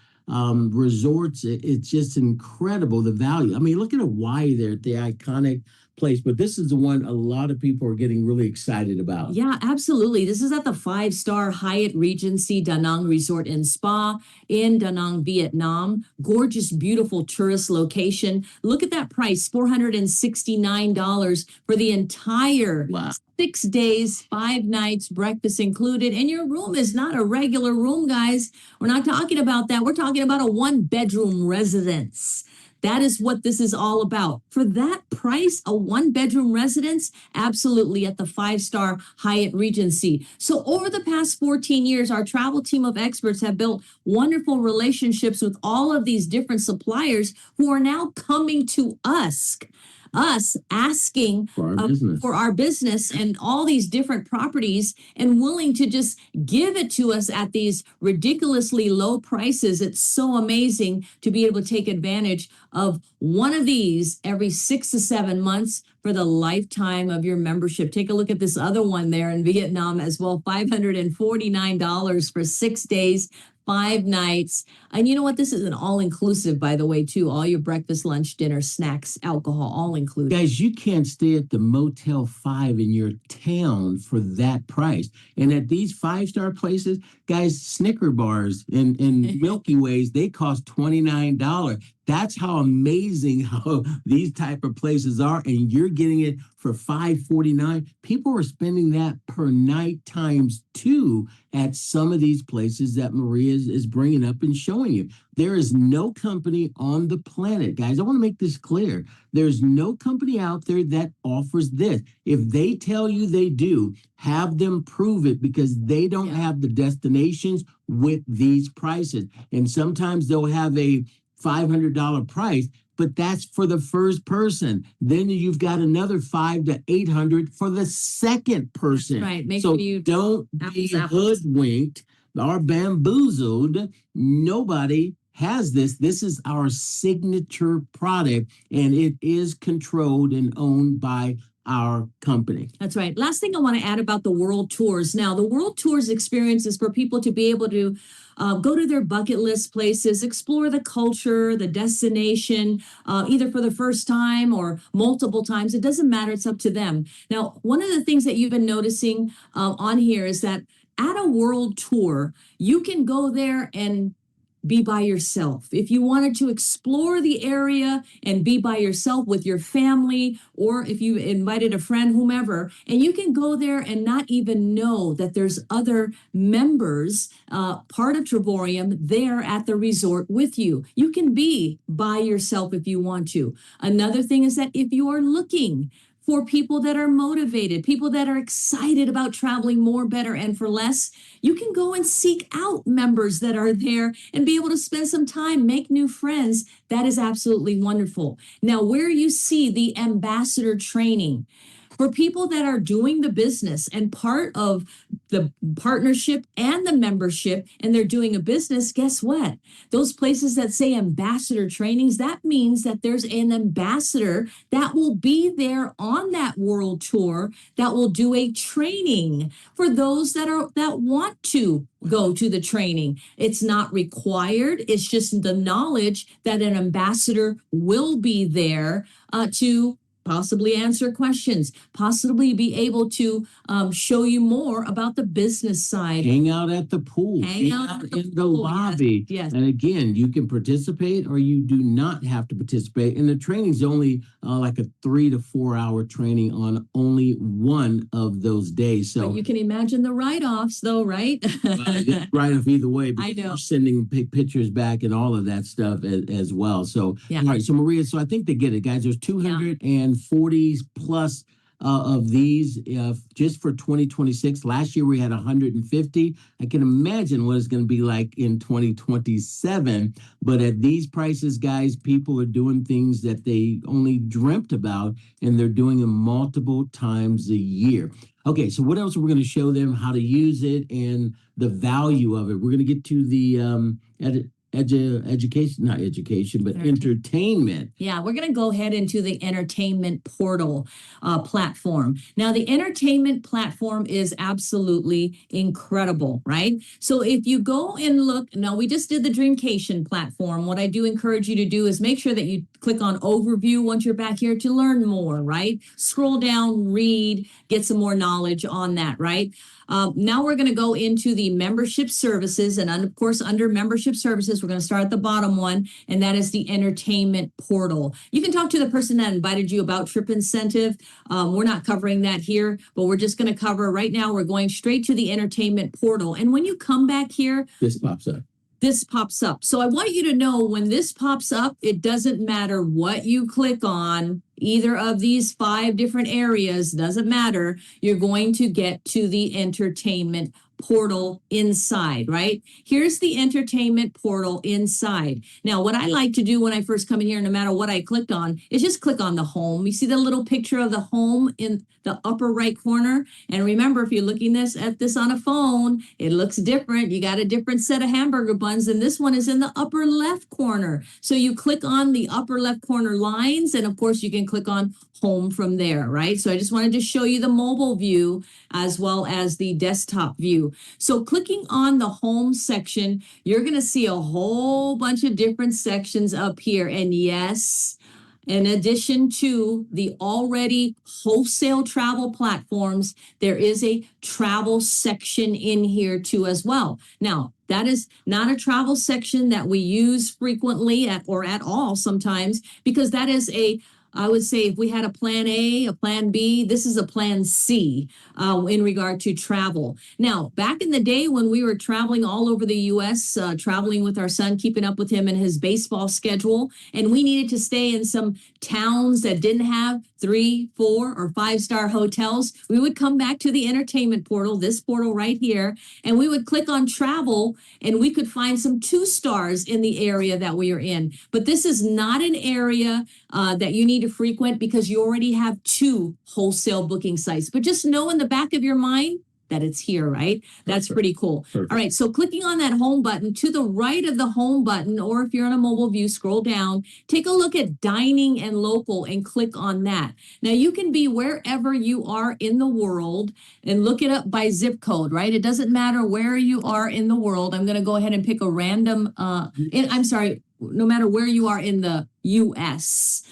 resorts. It's just incredible, the value. I mean, look at Hawaii there at the iconic place, but this is the one a lot of people are getting really excited about. Yeah, absolutely. This is at the five-star Hyatt Regency Da Nang Resort and Spa in Da Nang, Vietnam. Gorgeous, beautiful tourist location. Look at that price, $469 for the entire Wow. 6 days, 5 nights, breakfast included. And your room is not a regular room, guys. We're not talking about that. We're talking about a one-bedroom residence. That is what this is all about. For that price, a one-bedroom residence, absolutely at the five-star Hyatt Regency. So over the past 14 years, our travel team of experts have built wonderful relationships with all of these different suppliers who are now coming to us asking for our business and all these different properties and willing to just give it to us at these ridiculously low prices. It's so amazing to be able to take advantage of one of these every 6 to 7 months for the lifetime of your membership. Take a look at this other one there in Vietnam as well, $549 for 6 days, 5 nights. And you know what? This is an all-inclusive, by the way, too. All your breakfast, lunch, dinner, snacks, alcohol, all included. Guys, you can't stay at the Motel 5 in your town for that price. And at these 5-star places, guys, Snicker bars and Milky Ways, they cost $29. That's how amazing how these type of places are, and you're getting it for $549. People are spending that per night times 2 at some of these places that Maria is bringing up and showing you. There is no company on the planet, guys. I want to make this clear. There's no company out there that offers this. If they tell you they do, have them prove it, because they don't have the destinations with these prices. And sometimes they'll have a $500 price, but that's for the first person. Then you've got another $500 to $800 for the second person. That's right. Make so sure you don't be hoodwinked or bamboozled. Nobody has this. This is our signature product, and it is controlled and owned by our company. That's right. Last thing I want to add about the world tours. Now, the world tours experience is for people to be able to go to their bucket list places, explore the culture, the destination, either for the first time or multiple times. It doesn't matter. It's up to them. Now, one of the things that you've been noticing on here is that at a world tour, you can go there and be by yourself. If you wanted to explore the area and be by yourself with your family, or if you invited a friend, whomever, and you can go there and not even know that there's other members, part of Trevorium, there at the resort with you. You can be by yourself if you want to. Another thing is that if you are looking for people that are motivated, people that are excited about traveling more, better, and for less, you can go and seek out members that are there and be able to spend some time, make new friends. That is absolutely wonderful. Now, where you see the ambassador training, for people that are doing the business and part of the partnership and the membership, and they're doing a business, guess what? Those places that say ambassador trainings, that means that there's an ambassador that will be there on that world tour that will do a training for those that want to go to the training. It's not required. It's just the knowledge that an ambassador will be there to possibly answer questions, possibly be able to show you more about the business side. Hang out at the pool. Hang out in the lobby. Yes. And again, you can participate or you do not have to participate. And the training's only like a 3 to 4 hour training on only one of those days. So but you can imagine the write-offs though, right? Write-off either way. I know. Sending pictures back and all of that stuff as well. So, yeah. All right. So Maria, so I think they get it, guys. There's 240 plus of these just for 2026. Last year we had 150. I can imagine what it's going to be like in 2027. But at these prices, guys, people are doing things that they only dreamt about, and they're doing them multiple times a year. Okay, so what else are we going to show them how to use it and the value of it? We're going to get to the education, not education, but entertainment. Yeah, we're going to go ahead into the entertainment portal platform. Now, the entertainment platform is absolutely incredible, right? So if you go and look, now we just did the Dreamcation platform. What I do encourage you to do is make sure that you click on overview once you're back here to learn more, right? Scroll down, read, get some more knowledge on that, right? Now we're going to go into the membership services. And of course, under membership services, we're going to start at the bottom one, and that is the entertainment portal. You can talk to the person that invited you about Trip Incentive. We're not covering that here, but we're just going to cover right now. We're going straight to the entertainment portal. And when you come back here, This pops up. this pops up. So I want you to know when this pops up, it doesn't matter what you click on, either of these 5 different areas, doesn't matter. You're going to get to the entertainment portal inside, right? Here's the entertainment portal inside. Now, what I like to do when I first come in here, no matter what I clicked on, is just click on the home. You see the little picture of the home in the upper right corner? And remember, if you're looking at this on a phone, it looks different. You got a different set of hamburger buns, and this one is in the upper left corner. So you click on the upper left corner lines, and of course you can click on home from there, right? So I just wanted to show you the mobile view as well as the desktop view. So clicking on the home section, you're going to see a whole bunch of different sections up here. And yes, in addition to the already wholesale travel platforms, there is a travel section in here too as well. Now, that is not a travel section that we use frequently or at all sometimes, because that is I would say if we had a plan A, a plan B, this is a plan C in regard to travel. Now, back in the day when we were traveling all over the U.S., traveling with our son, keeping up with him in his baseball schedule, and we needed to stay in some towns that didn't have 3, 4, or 5-star hotels, we would come back to the entertainment portal, this portal right here, and we would click on travel, and we could find some 2 stars in the area that we are in. But this is not an area that you need to frequent because you already have 2 wholesale booking sites. But just know in the back of your mind that it's here, right? That's pretty cool. Perfect. All right, so clicking on that home button, to the right of the home button, or if you're on a mobile view, scroll down, take a look at dining and local and click on that. Now you can be wherever you are in the world and look it up by zip code, right? It doesn't matter where you are in the world. I'm gonna go ahead and pick a random, no matter where you are in the US,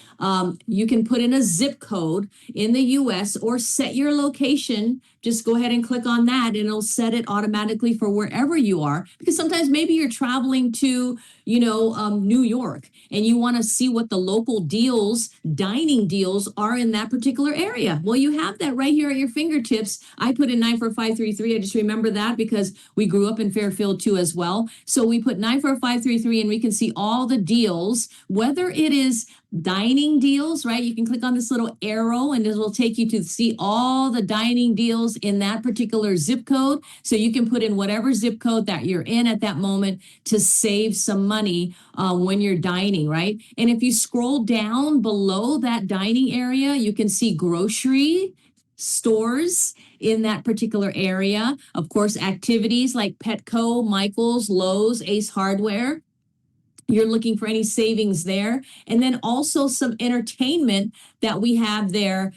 you can put in a zip code in the US or set your location. Just go ahead and click on that and it'll set it automatically for wherever you are. Because sometimes maybe you're traveling to, New York and you want to see what the local deals, dining deals are in that particular area. Well, you have that right here at your fingertips. I put in 94533. I just remember that because we grew up in Fairfield too as well. So we put 94533 and we can see all the deals, whether it is dining deals, right? You can click on this little arrow and it will take you to see all the dining deals in that particular zip code. So you can put in whatever zip code that you're in at that moment to save some money when you're dining, right? And if you scroll down below that dining area, you can see grocery stores in that particular area. Of course, activities like Petco, Michael's, Lowe's, Ace Hardware. You're looking for any savings there. And then also some entertainment that we have there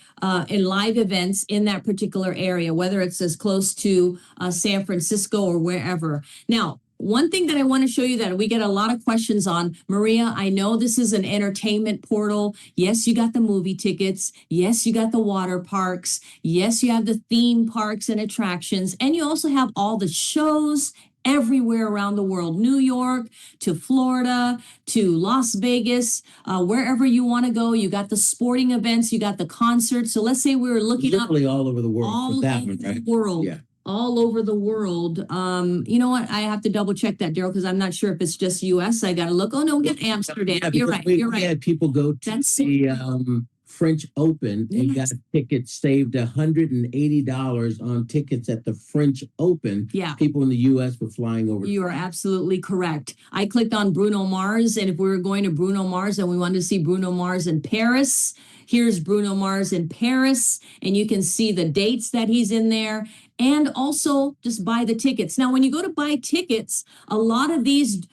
in live events in that particular area, whether it's as close to San Francisco or wherever. Now, one thing that I want to show you that we get a lot of questions on, Maria, I know this is an entertainment portal. Yes, you got the movie tickets. Yes, you got the water parks. Yes, you have the theme parks and attractions. And you also have all the shows everywhere around the world, New York to Florida to Las Vegas, wherever you want to go. You got the sporting events, you got the concerts. So let's say we were looking Literally all over the world. all for that over one, the right? world. Yeah. All over the world. You know what? I have to double check that, Darryl, because I'm not sure if it's just US. I got to look. Oh, no, we got Amsterdam. Yeah, You're because right. we You're right. had people go to That's the French Open and Yes. got tickets, saved $180 on tickets at the French Open. Yeah. People in the U.S. were flying over. You are absolutely correct. I clicked on Bruno Mars, and if we were going to Bruno Mars and we wanted to see Bruno Mars in Paris, here's Bruno Mars in Paris, and you can see the dates that he's in there, and also just buy the tickets. Now, when you go to buy tickets, a lot of these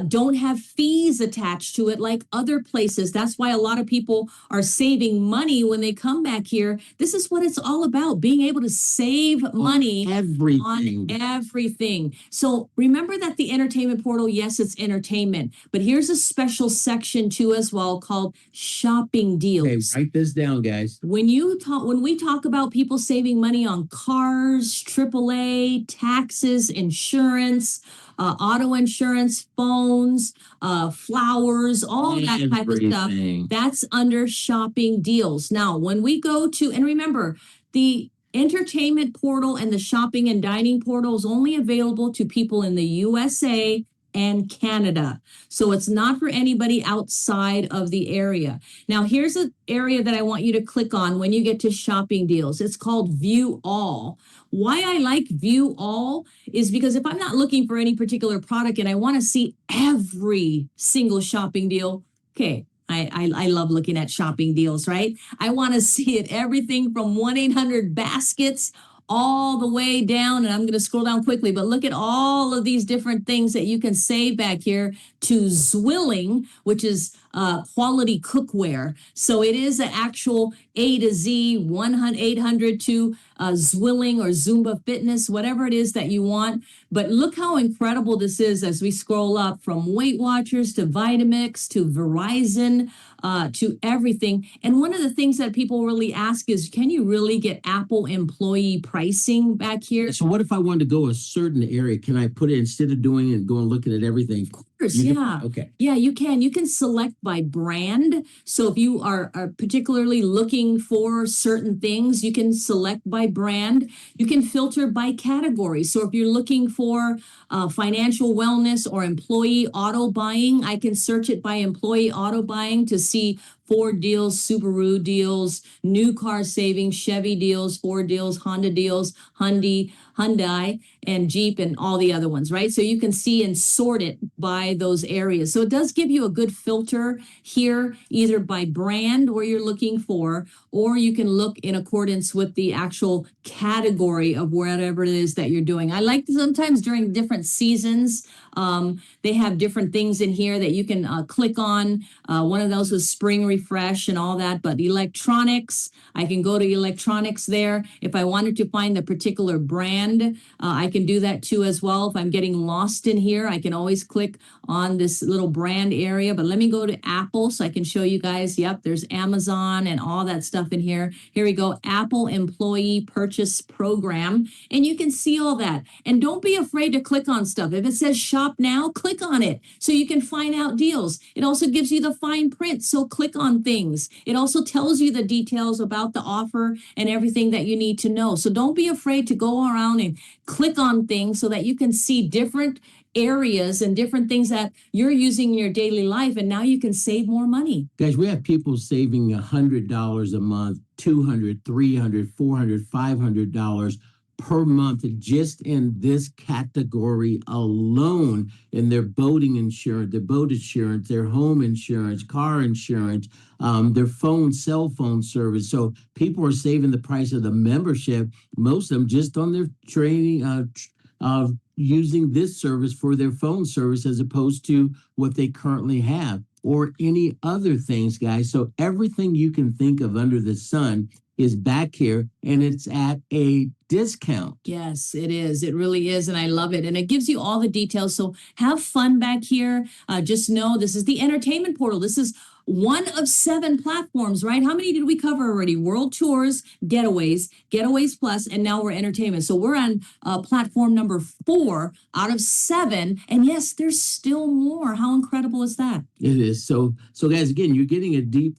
don't have fees attached to it like other places. That's why a lot of people are saving money when they come back here. This is what it's all about, being able to save money Everything. on everything. So remember that the entertainment portal, yes, it's entertainment, but here's a special section too as well called shopping deals. Okay, write this down, guys. When we talk about people saving money on cars, AAA, taxes, insurance, auto insurance, phones, flowers, all that type of stuff, Everything. that's under shopping deals. Now, when we go to, and remember, the entertainment portal and the shopping and dining portal is only available to people in the USA and Canada. So it's not for anybody outside of the area. Now, here's an area that I want you to click on when you get to shopping deals. It's called View All. Why I like View All is because if I'm not looking for any particular product and I want to see every single shopping deal, okay, I love looking at shopping deals, right? I want to see it, everything from 1-800-baskets all the way down, and I'm going to scroll down quickly, but look at all of these different things that you can save back here to Zwilling, which is quality cookware. So it is an actual A to Z, 1-800 to Zwilling or Zumba Fitness, whatever it is that you want. But look how incredible this is as we scroll up from Weight Watchers to Vitamix to Verizon to everything. And one of the things that people really ask is, can you really get Apple employee pricing back here? So what if I wanted to go a certain area? Can I put it instead of doing it and going looking at everything? Of course, yeah. Okay. Yeah, you can. You can select by brand. So if you are particularly looking for certain things, you can select by brand. You can filter by category. So if you're looking for financial wellness or employee auto buying, I can search it by employee auto buying to see Ford deals, Subaru deals, new car savings, Chevy deals, Ford deals, Honda deals, Hyundai, and Jeep, and all the other ones, right? So you can see and sort it by those areas. So it does give you a good filter here, either by brand where you're looking for, or you can look in accordance with the actual category of whatever it is that you're doing. I like sometimes during different seasons, they have different things in here that you can click on. One of those was spring refresh and all that, but electronics, I can go to electronics there. If I wanted to find the particular brand, I can do that too as well. If I'm getting lost in here, I can always click on this little brand area, but let me go to Apple so I can show you guys. Yep, there's Amazon and all that stuff in here. Here we go, Apple Employee Purchase Program, and you can see all that. And don't be afraid to click on stuff. If it says shop now, click on it so you can find out deals. It also gives you the fine print, so click on things. It also tells you the details about the offer and everything that you need to know. So don't be afraid to go around and click on things so that you can see different areas and different things that you're using in your daily life, and now you can save more money. Guys, we have people saving $100 a month, $200, $300, $400, $500 per month just in this category alone, in their boating insurance, their boat insurance, their home insurance, car insurance, their cell phone service. So people are saving the price of the membership, most of them just on their training, using this service for their phone service as opposed to what they currently have or any other things, guys. So everything you can think of under the sun is back here, and it's at a discount. Yes, it is. It really is. And I love it. And it gives you all the details. So have fun back here. Just know this is the entertainment portal. This is one of 7 platforms, right? How many did we cover already? World Tours, Getaways Plus, and now we're entertainment. So we're on platform number 4 out of 7. And yes, there's still more. How incredible is that? It is. So guys, again, you're getting a deep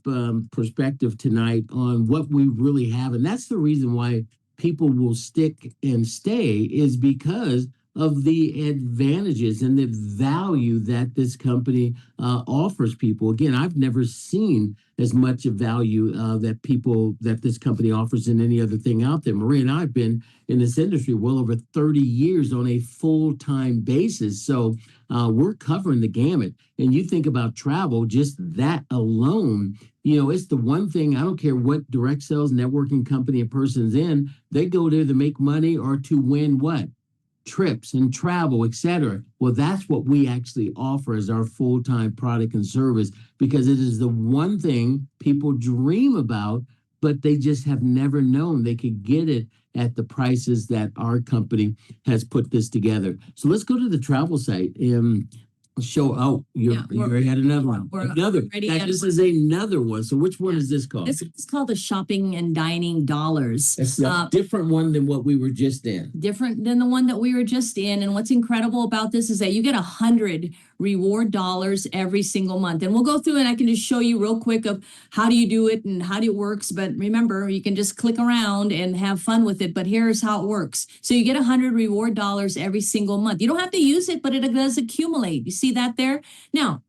perspective tonight on what we really have. And that's the reason why people will stick and stay, is because of the advantages and the value that this company offers people. Again, I've never seen as much of value that this company offers than any other thing out there. Maria and I have been in this industry well over 30 years on a full-time basis. So we're covering the gamut. And you think about travel, just that alone, it's the one thing, I don't care what direct sales networking company a person's in, they go there to make money or to win what? trips and travel, etc. Well, that's what we actually offer as our full-time product and service, because it is the one thing people dream about, but they just have never known they could get it at the prices that our company has put this together. So let's go to the travel site and show. Oh, you had another one. This is another one. So which one is this called? This is called the shopping and dining dollars. It's a different one than what we were just in. Different than the one that we were just in. And what's incredible about this is that you get 100 reward dollars every single month. And we'll go through and I can just show you real quick of how do you do it and how it works. But remember, you can just click around and have fun with it. But here's how it works. So you get 100 reward dollars every single month. You don't have to use it, but it does accumulate. You see that there? Now,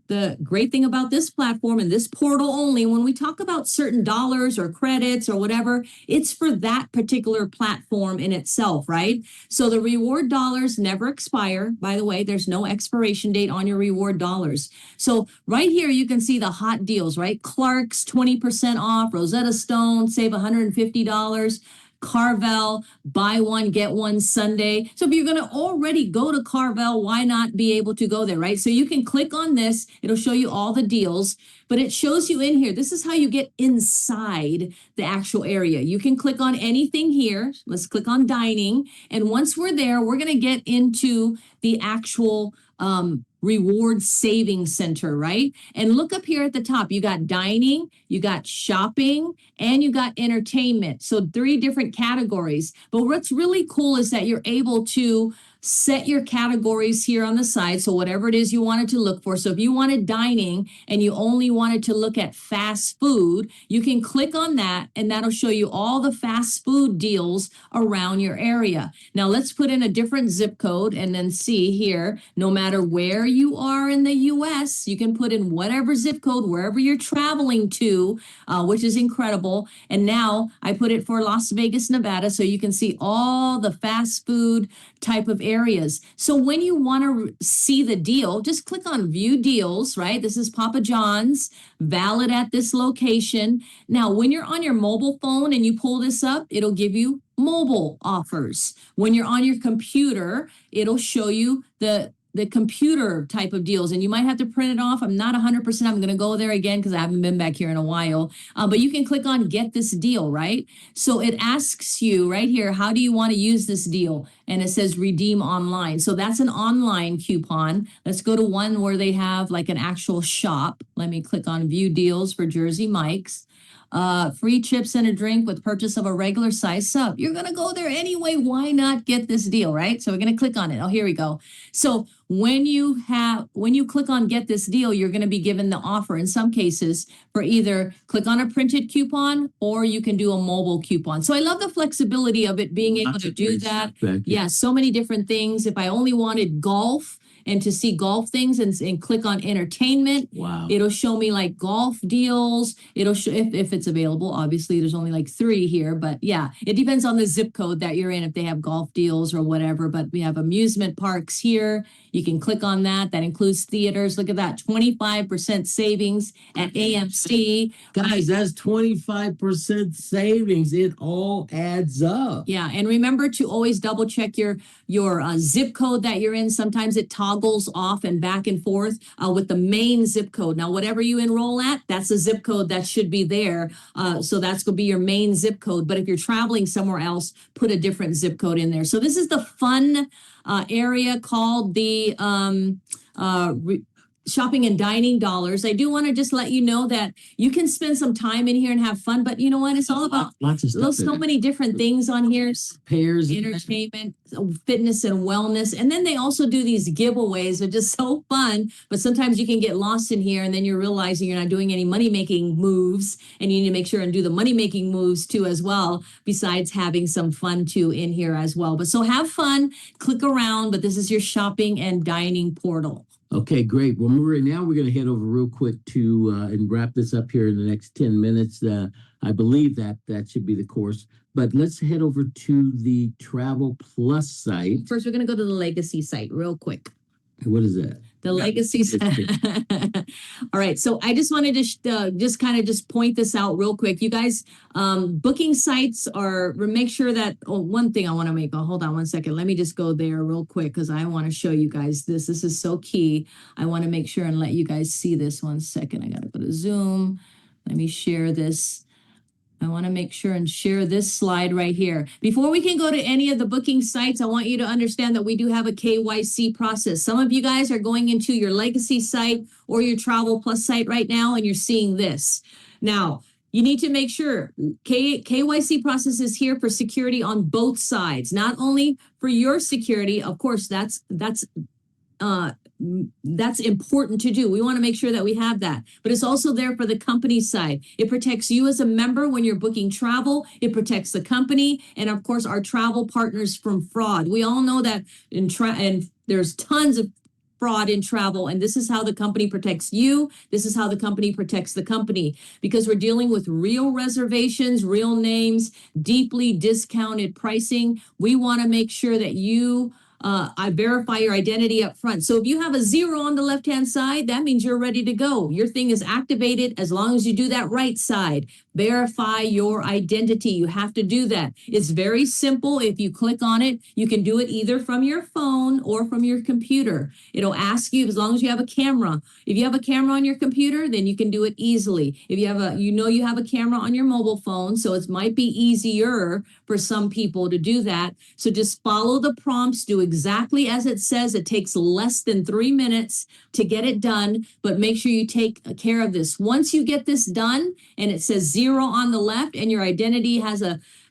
the great thing about this platform and this portal only, when we talk about certain dollars or credits or whatever, it's for that particular platform in itself, right? So the reward dollars never expire. By the way, there's no expiration date on your reward dollars. So right here, you can see the hot deals, right? Clark's 20% off, Rosetta Stone, save $150. Carvel, buy one, get one Sunday. So if you're going to already go to Carvel, why not be able to go there, right? So you can click on this. It'll show you all the deals, but it shows you in here. This is how you get inside the actual area. You can click on anything here. Let's click on dining. And once we're there, we're going to get into the actual reward saving center, right? And look up here at the top. You got dining, you got shopping, and you got entertainment. So 3 different categories. But what's really cool is that you're able to set your categories here on the side. So whatever it is you wanted to look for. So if you wanted dining and you only wanted to look at fast food, you can click on that and that'll show you all the fast food deals around your area. Now let's put in a different zip code and then see here, no matter where you are in the US, you can put in whatever zip code, wherever you're traveling to, which is incredible. And now I put it for Las Vegas, Nevada, so you can see all the fast food type of areas. So when you want to see the deal, just click on view deals, right? This is Papa John's, valid at this location. Now, when you're on your mobile phone and you pull this up, it'll give you mobile offers. When you're on your computer, it'll show you the computer type of deals, and you might have to print it off. I'm not 100%. I'm going to go there again because I haven't been back here in a while. But you can click on get this deal, right? So it asks you right here, how do you want to use this deal? And it says redeem online. So that's an online coupon. Let's go to one where they have like an actual shop. Let me click on view deals for Jersey Mike's. Free chips and a drink with purchase of a regular size sub. You're going to go there anyway. Why not get this deal, right? So we're going to click on it. Oh, here we go. So when you click on get this deal, you're going to be given the offer in some cases for either click on a printed coupon or you can do a mobile coupon. So I love the flexibility of it being able to do that. Yeah, so many different things. If I only wanted golf, and to see golf things and click on entertainment. Wow. It'll show me like golf deals. It'll show if it's available. Obviously, there's only like 3 here, but yeah, it depends on the zip code that you're in if they have golf deals or whatever. But we have amusement parks here. You can click on that. That includes theaters. Look at that, 25% savings at AMC. Guys, that's 25% savings. It all adds up. Yeah, and remember to always double check your zip code that you're in. Sometimes it toggles off and back and forth with the main zip code. Now, whatever you enroll at, that's a zip code that should be there. So that's going to be your main zip code. But if you're traveling somewhere else, put a different zip code in there. So this is the fun area called the shopping and dining dollars. I do want to just let you know that you can spend some time in here and have fun, but you know what? It's all about lots of stuff. So many different things on here. Pairs, entertainment, fitness and wellness. And then they also do these giveaways, which is so fun. But sometimes you can get lost in here and then you're realizing you're not doing any money-making moves. And you need to make sure and do the money-making moves too as well, besides having some fun too in here as well. But so have fun, click around, but this is your shopping and dining portal. Okay, great. Well, Maria, now we're going to head over real quick to and wrap this up here in the next 10 minutes. I believe that should be the course. But let's head over to the Travel Plus site. First, we're going to go to the Legacy site real quick. What is that? The legacy. All right. So I just wanted to just kind of just point this out real quick. You guys, booking sites are, make sure that, one thing I want to make, hold on one second. Let me just go there real quick because I want to show you guys this. This is so key. I want to make sure and let you guys see this. One second. I got to go to Zoom. Let me share this. I want to make sure and share this slide right here. Before we can go to any of the booking sites, I want you to understand that we do have a KYC process. Some of you guys are going into your legacy site or your Travel Plus site right now, and you're seeing this. Now, you need to make sure KYC process is here for security on both sides, not only for your security. Of course, that's important to do. We want to make sure that we have that, but it's also there for the company side. It protects you as a member when you're booking travel. It protects the company and of course our travel partners from fraud. We all know that and there's tons of fraud in travel, and this is how the company protects you. This is how the company protects the company, because we're dealing with real reservations, real names, deeply discounted pricing. We want to make sure that you I verify your identity up front. So if you have a 0 on the left-hand side, that means you're ready to go. Your thing is activated as long as you do that right side. Verify your identity. You have to do that. It's very simple. If you click on it, you can do it either from your phone or from your computer. It'll ask you, as long as you have a camera. If you have a camera on your computer, then you can do it easily. If you have you have a camera on your mobile phone, so it might be easier for some people to do that. So just follow the prompts, do exactly as it says. It takes less than 3 minutes to get it done, but make sure you take care of this. Once you get this done and it says 0 on the left and your identity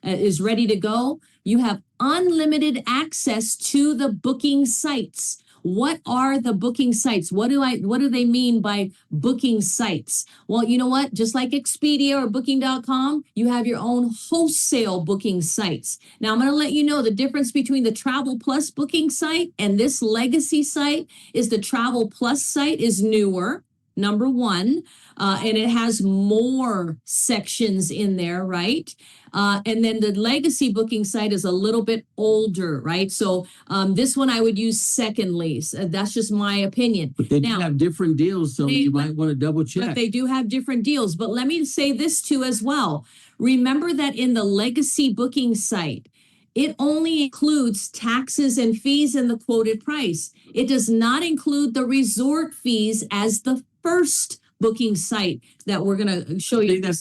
is ready to go, you have unlimited access to the booking sites. What are the booking sites? What do they mean by booking sites? Well, you know what? Just like Expedia or Booking.com, you have your own wholesale booking sites. Now, I'm going to let you know the difference between the Travel Plus booking site and this legacy site is the Travel Plus site is newer. Number one, and it has more sections in there, right? And then the legacy booking site is a little bit older, right? So this one I would use secondly. So that's just my opinion. But they do have different deals, so you might want to double check. But they do have different deals. But let me say this too as well. Remember that in the legacy booking site, it only includes taxes and fees in the quoted price. It does not include the resort fees as the first booking site that we're going to show you. That's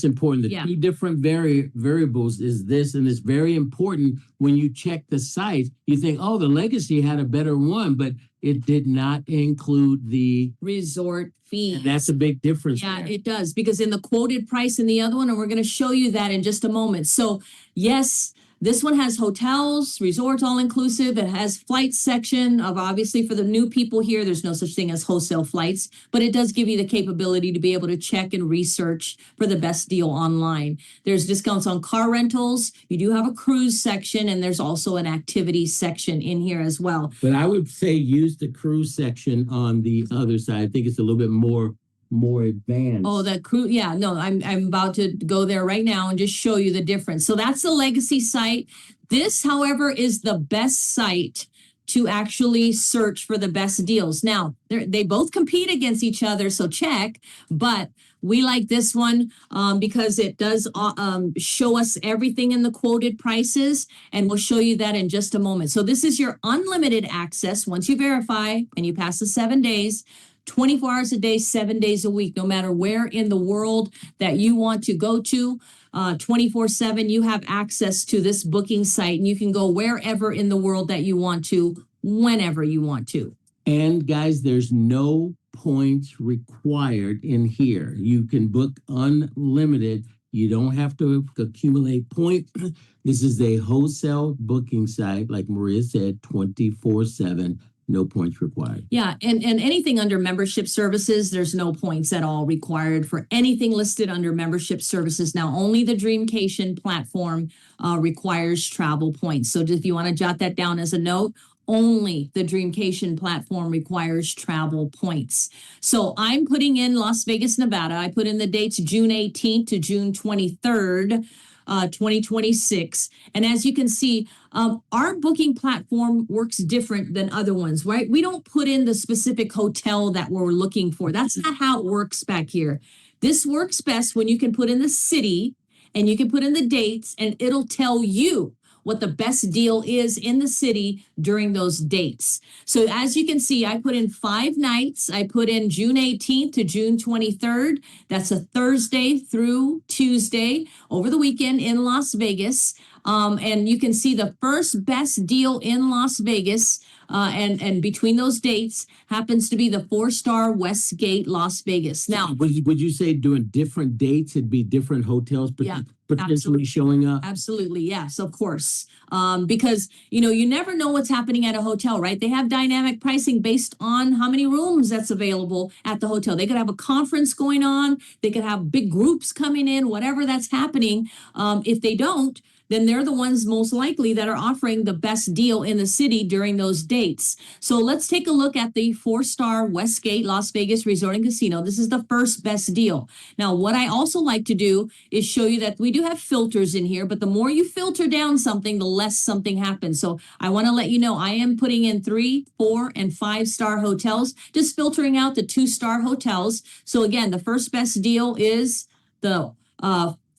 important. The two different variables is this, and it's very important when you check the site. You think, oh, the legacy had a better one, but it did not include the resort fee. And that's a big difference. Yeah, there. It does, because in the quoted price in the other one, and we're going to show you that in just a moment. So yes, this one has hotels, resorts, all inclusive. It has flights section of, obviously for the new people here, there's no such thing as wholesale flights, but it does give you the capability to be able to check and research for the best deal online. There's discounts on car rentals. You do have a cruise section, and there's also an activity section in here as well. But I would say use the cruise section on the other side. I think it's a little bit more advanced. Oh, that cruise. Yeah, no, I'm about to go there right now and just show you the difference. So that's the legacy site. This, however, is the best site to actually search for the best deals. Now, they both compete against each other, so check, but we like this one because it does show us everything in the quoted prices, and we'll show you that in just a moment. So this is your unlimited access once you verify and you pass the 7 days. 24 hours a day, 7 days a week, no matter where in the world that you want to go to, 24/7, you have access to this booking site, and you can go wherever in the world that you want to, whenever you want to. And guys, there's no points required in here. You can book unlimited. You don't have to accumulate points. This is a wholesale booking site, like Maria said, 24/7. No points required. Yeah, and anything under membership services, there's no points at all required for anything listed under membership services. Now, only the Dreamcation platform requires travel points. So if you want to jot that down as a note, only the Dreamcation platform requires travel points. So I'm putting in Las Vegas, Nevada. I put in the dates June 18th to June 23rd. 2026. And as you can see, our booking platform works different than other ones, right? We don't put in the specific hotel that we're looking for. That's not how it works back here. This works best when you can put in the city and you can put in the dates, and it'll tell you what the best deal is in the city during those dates. So as you can see, I put in 5 nights. I put in June 18th to June 23rd. That's a Thursday through Tuesday over the weekend in Las Vegas. And you can see the first best deal in Las Vegas. And between those dates happens to be the 4-star Westgate Las Vegas. Now, would you say during different dates it'd be different hotels potentially absolutely. showing up? Absolutely. Yes, of course. Because, you never know what's happening at a hotel, right? They have dynamic pricing based on how many rooms that's available at the hotel. They could have a conference going on. They could have big groups coming in, whatever that's happening. If they don't, then they're the ones most likely that are offering the best deal in the city during those dates. So let's take a look at the 4-star Westgate Las Vegas Resort and Casino. This is the first best deal. Now, what I also like to do is show you that we do have filters in here, but the more you filter down something, the less something happens. So I want to let you know I am putting in 3, 4, and 5-star hotels, just filtering out the 2-star hotels. So again, the first best deal is the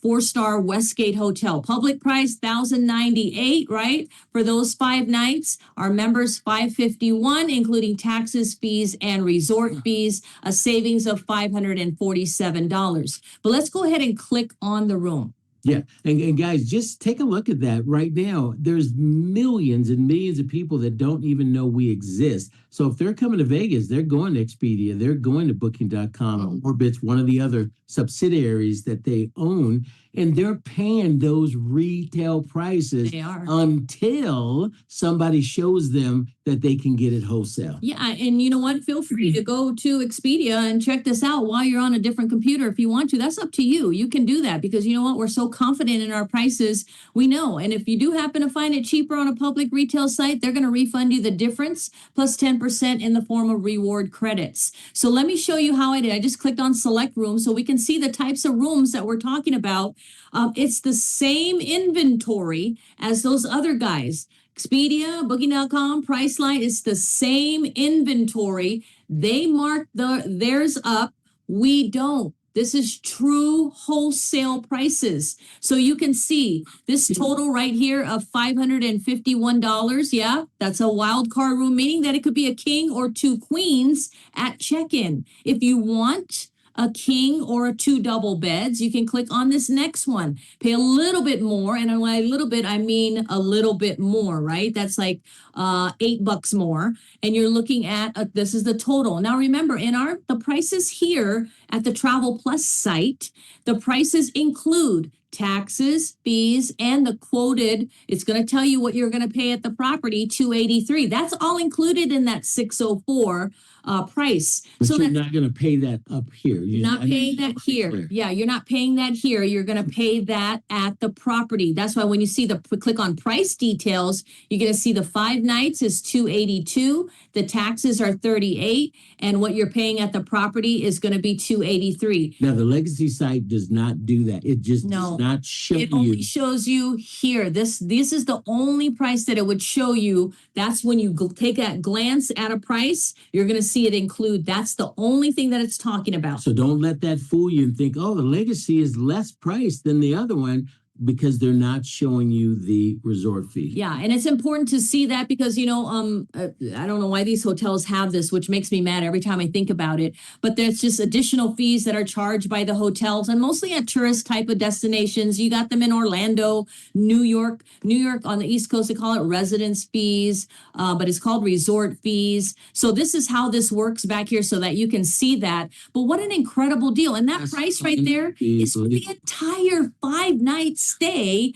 4-star Westgate Hotel. Public price $1,098, right? For those 5 nights. Our members $551, including taxes, fees, and resort fees, a savings of $547. But let's go ahead and click on the room. Yeah. And guys, just take a look at that right now. There's millions and millions of people that don't even know we exist. So if they're coming to Vegas, they're going to Expedia, they're going to Booking.com, Orbitz, one of the other subsidiaries that they own, and they're paying those retail prices until somebody shows them that they can get it wholesale. Yeah, and you know what? Feel free to go to Expedia and check this out while you're on a different computer if you want to. That's up to you. You can do that because you know what? We're so confident in our prices. We know. And if you do happen to find it cheaper on a public retail site, they're going to refund you the difference plus 10% in the form of reward credits. So let me show you how I did. I just clicked on select room so we can see the types of rooms that we're talking about. It's the same inventory as those other guys. Expedia, Booking.com, Priceline, it's the same inventory. They mark theirs up. We don't. This is true wholesale prices. So you can see this total right here of $551. Yeah, that's a wild card room, meaning that it could be a king or 2 queens at check-in. If you want a king or 2 double beds, you can click on this next one. Pay a little bit more, and when I little bit, I mean a little bit more, right? That's like $8 more, and you're looking at this is the total. Now remember, the prices here at the Travel Plus site, the prices include taxes, fees, and the quoted. It's going to tell you what you're going to pay at the property, $283. That's all included in that $604 price. But so you're not going to pay that up here. You're not paying that here. Yeah, you're not paying that here. You're going to pay that at the property. That's why when you see click on price details, you're going to see the 5 nights is $282. The taxes are $38, and what you're paying at the property is going to be $283. Now the legacy site does not do that. It just does not show you. It only shows you here. This is the only price that it would show you. That's when you take a glance at a price, you're going to see it include. That's the only thing that it's talking about. So don't let that fool you and think, oh, the legacy is less priced than the other one, because they're not showing you the resort fee. Yeah, and it's important to see that because, I don't know why these hotels have this, which makes me mad every time I think about it. But there's just additional fees that are charged by the hotels, and mostly at tourist type of destinations. You got them in Orlando, New York on the East Coast, they call it residence fees, but it's called resort fees. So this is how this works back here so that you can see that. But what an incredible deal. And that price right there is for the entire 5 nights stay,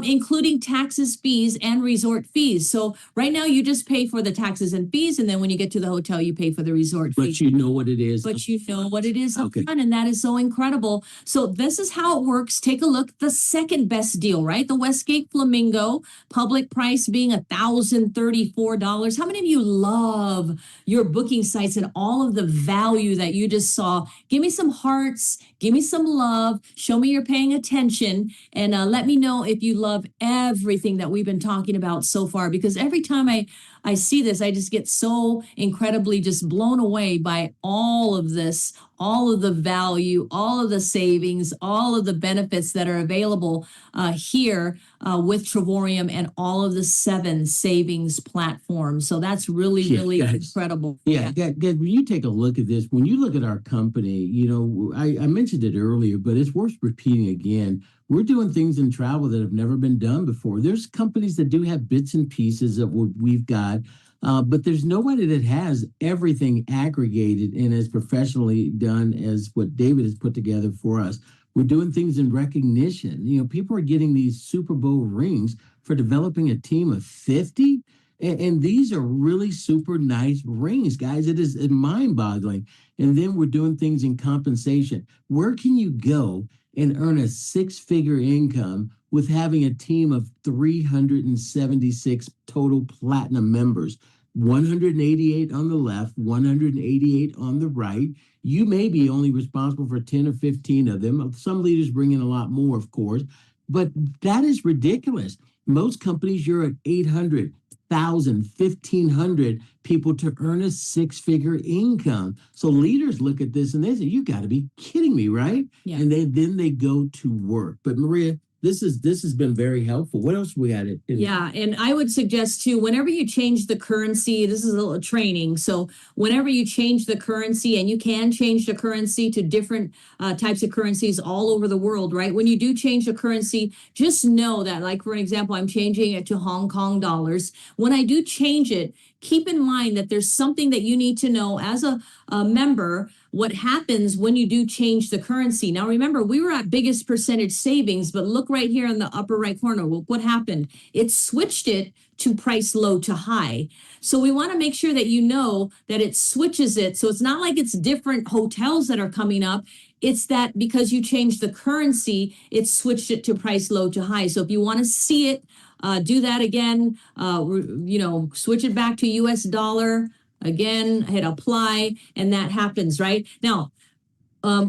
including taxes, fees, and resort fees. So right now you just pay for the taxes and fees, and then when you get to the hotel, you pay for the resort fee. But you know what it is. But you know what it is up front, and that is so incredible. So this is how it works. Take a look. The second best deal, right? The Westgate Flamingo, public price being $1,034. How many of you love your booking sites and all of the value that you just saw? Give me some hearts. Give me some love. Show me you're paying attention, and let me know if you love everything that we've been talking about so far. Because every time I see this, I just get so incredibly just blown away by all of this, all of the value, all of the savings, all of the benefits that are available here with Travorium and all of the 7 savings platforms. So that's really, really incredible. Yeah, when you take a look at this, when you look at our company, you know, I mentioned it earlier, but it's worth repeating again. We're doing things in travel that have never been done before. There's companies that do have bits and pieces of what we've got, but there's nobody that has everything aggregated and as professionally done as what David has put together for us. We're doing things in recognition. You know, people are getting these Super Bowl rings for developing a team of 50. And these are really super nice rings, guys. It is mind-boggling. And then we're doing things in compensation. Where can you go and earn a 6-figure income with having a team of 376 total platinum members? 188 on the left, 188 on the right. You may be only responsible for 10 or 15 of them. Some leaders bring in a lot more, of course, but that is ridiculous. Most companies, you're at 800, 1,000, 1,500 people to earn a 6-figure income. So leaders look at this and they say, you got to be kidding me, right? Yeah. And then they go to work. But Maria, this has been very helpful. What else we had? Yeah, and I would suggest too, whenever you change the currency, this is a little training. So whenever you change the currency, and you can change the currency to different types of currencies all over the world, right? When you do change the currency, just know that, like for an example, I'm changing it to Hong Kong dollars. When I do change it, keep in mind that there's something that you need to know as a member, what happens when you do change the currency. Now, remember, we were at biggest percentage savings, but look right here in the upper right corner. Look what happened. It switched it to price low to high. So we want to make sure that you know that it switches it. So it's not like it's different hotels that are coming up. It's that because you changed the currency, it switched it to price low to high. So if you want to see it, do that again, switch it back to US dollar. Again, hit apply, and that happens, right? Now,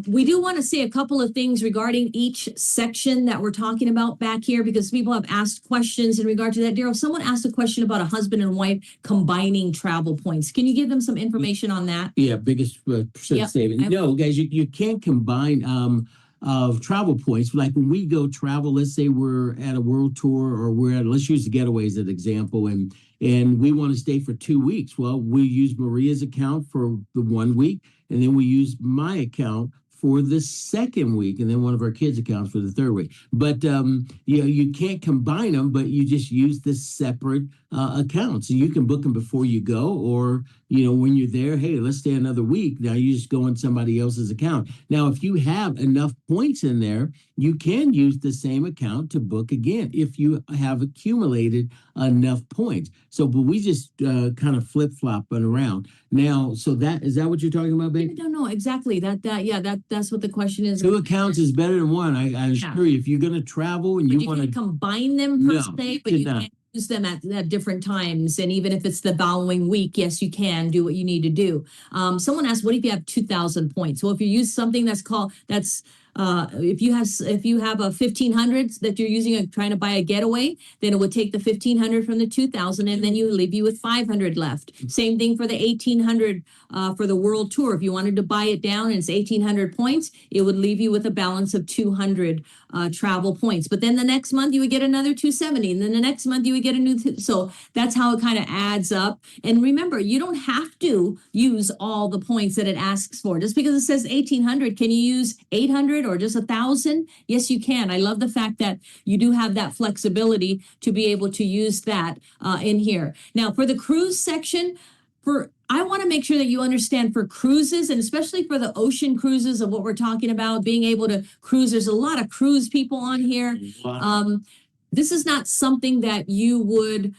we do want to say a couple of things regarding each section that we're talking about back here, because people have asked questions in regard to that. Darryl, someone asked a question about a husband and wife combining travel points. Can you give them some information on that? Yeah, biggest percent saving. No, guys, you can't combine travel points. Like when we go travel, let's say we're at a world tour, or let's use the Getaways as an example, and we want to stay for 2 weeks. Well, we use Maria's account for the 1 week, and then we use my account for the second week, and then one of our kids' accounts for the third week. But you can't combine them, but you just use the separate accounts. So you can book them before you go, or when you're there, hey, let's stay another week. Now you just go on somebody else's account. Now, if you have enough points in there, you can use the same account to book again if you have accumulated enough points. So, but we just kind of flip-flopping around. Now, so is that what you're talking about, babe? No, exactly. That's what the question is. 2 accounts is better than one. I assure you, if you're going to travel and you want to combine them per se, but you can't use them at different times. And even if it's the following week, yes, you can do what you need to do. Someone asked, what if you have 2,000 points? So if you use something if you have a 1,500 that you're using trying to buy a getaway, then it would take the 1,500 from the 2,000, and then you leave you with 500 left. Same thing for the 1,800 for the world tour. If you wanted to buy it down and it's 1,800 points, it would leave you with a balance of 200 travel points. But then the next month you would get another 270, and then the next month you would get a new. So that's how it kind of adds up. And remember, you don't have to use all the points that it asks for. Just because it says 1,800, can you use 800? Or just 1,000? Yes, you can. I love the fact that you do have that flexibility to be able to use that in here. Now, for the cruise section, I want to make sure that you understand for cruises, and especially for the ocean cruises of what we're talking about, being able to cruise. There's a lot of cruise people on here. This is not something that you would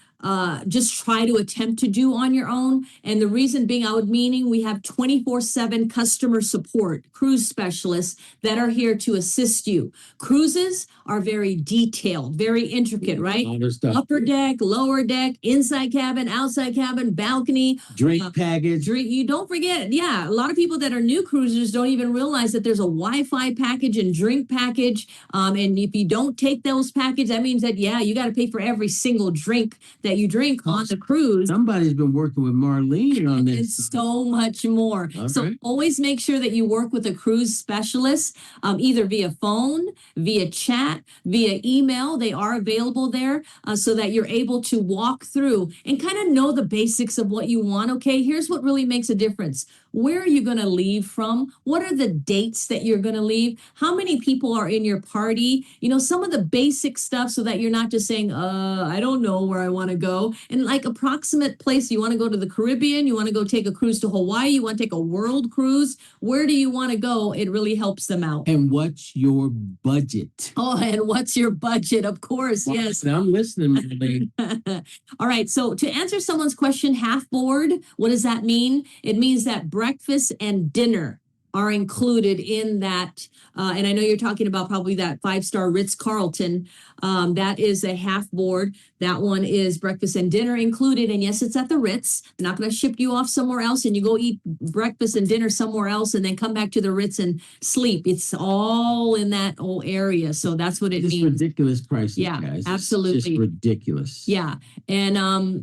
just try to attempt to do on your own. And the reason being, meaning we have 24/7 customer support, cruise specialists that are here to assist you. Cruises are very detailed, very intricate, right? Other stuff. Upper deck, lower deck, inside cabin, outside cabin, balcony, Drink package. drink. You don't forget, yeah, a lot of people that are new cruisers don't even realize that there's a Wi-Fi package and drink package. And if you don't take those packages, that means that, yeah, you got to pay for every single drink that you drink on the cruise. Somebody's been working with Marlene on And this. so much more. All So right. always make sure that you work with a cruise specialist, either via phone, via chat, via email. They are available there so that you're able to walk through and kind of know the basics of what you want. Okay, here's what really makes a difference. Where are you going to leave from? What are the dates that you're going to leave? How many people are in your party? You know, some of the basic stuff so that you're not just saying, I don't know where I want to go. And like approximate place, you want to go to the Caribbean, you want to go take a cruise to Hawaii, you want to take a world cruise. Where do you want to go? It really helps them out. And what's your budget? Oh, and what's your budget? Of course, yes. I'm listening, Marlene. All right. So to answer someone's question, half board, what does that mean? It means that breakfast and dinner are included in that. And I know you're talking about probably that 5-star Ritz-Carlton. That is a half board. That one is breakfast and dinner included. And yes, it's at the Ritz. They're not going to ship you off somewhere else and you go eat breakfast and dinner somewhere else and then come back to the Ritz and sleep. It's all in that whole area. So that's what it It's means. ridiculous prices, Yeah, guys. It's absolutely. just ridiculous. Yeah. And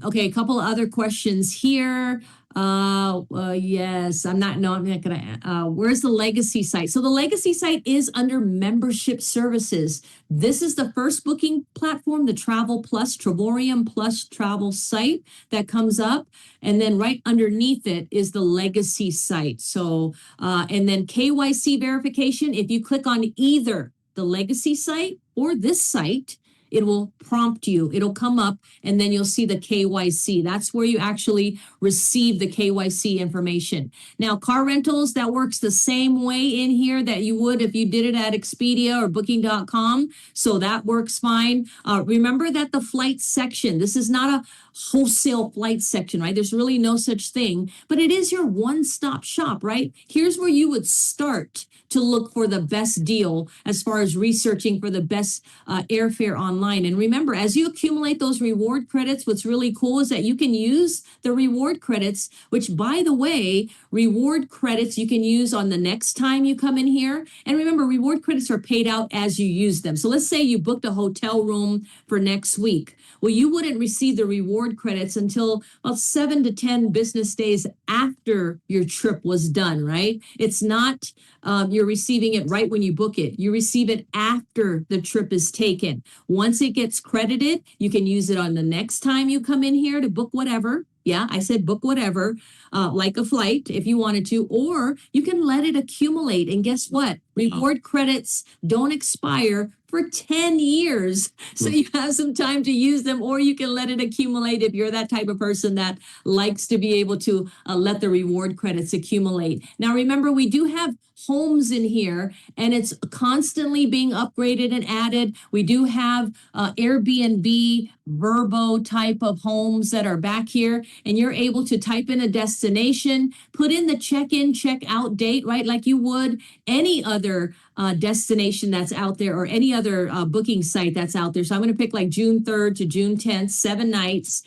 okay, a couple of other questions here. Yes, I'm not gonna where's the legacy site? So the legacy site is under membership services. This is the first booking platform, the Travel Plus, Travorium Plus travel site that comes up. And then right underneath it is the legacy site. So and then KYC verification, if you click on either the legacy site or this site, it will prompt you. It'll come up and then you'll see the KYC. That's where you actually receive the KYC information. Now, car rentals, that works the same way in here that you would if you did it at Expedia or Booking.com. So that works fine. Remember that the flight section, this is not a wholesale flight section, right? There's really no such thing, but it is your one-stop shop, right? Here's where you would start to look for the best deal as far as researching for the best airfare online. And remember, as you accumulate those reward credits, what's really cool is that you can use the reward credits, which by the way, reward credits you can use on the next time you come in here. And remember, reward credits are paid out as you use them. So let's say you booked a hotel room for next week. Well, you wouldn't receive the reward credits until about 7 to 10 business days after your trip was done, right? It's not you're receiving it right when you book it. You receive it after the trip is taken. Once it gets credited, you can use it on the next time you come in here to book whatever. Yeah, I said book whatever, like a flight if you wanted to, or you can let it accumulate. And guess what? Reward credits don't expire for 10 years. So you have some time to use them, or you can let it accumulate if you're that type of person that likes to be able to let the reward credits accumulate. Now, remember, we do have homes in here and it's constantly being upgraded and added. We do have Airbnb, Verbo type of homes that are back here, and you're able to type in a destination, put in the check-in, check-out date, right? Like you would any other destination that's out there or any other booking site that's out there. So I'm going to pick like June 3rd to June 10th, 7 nights,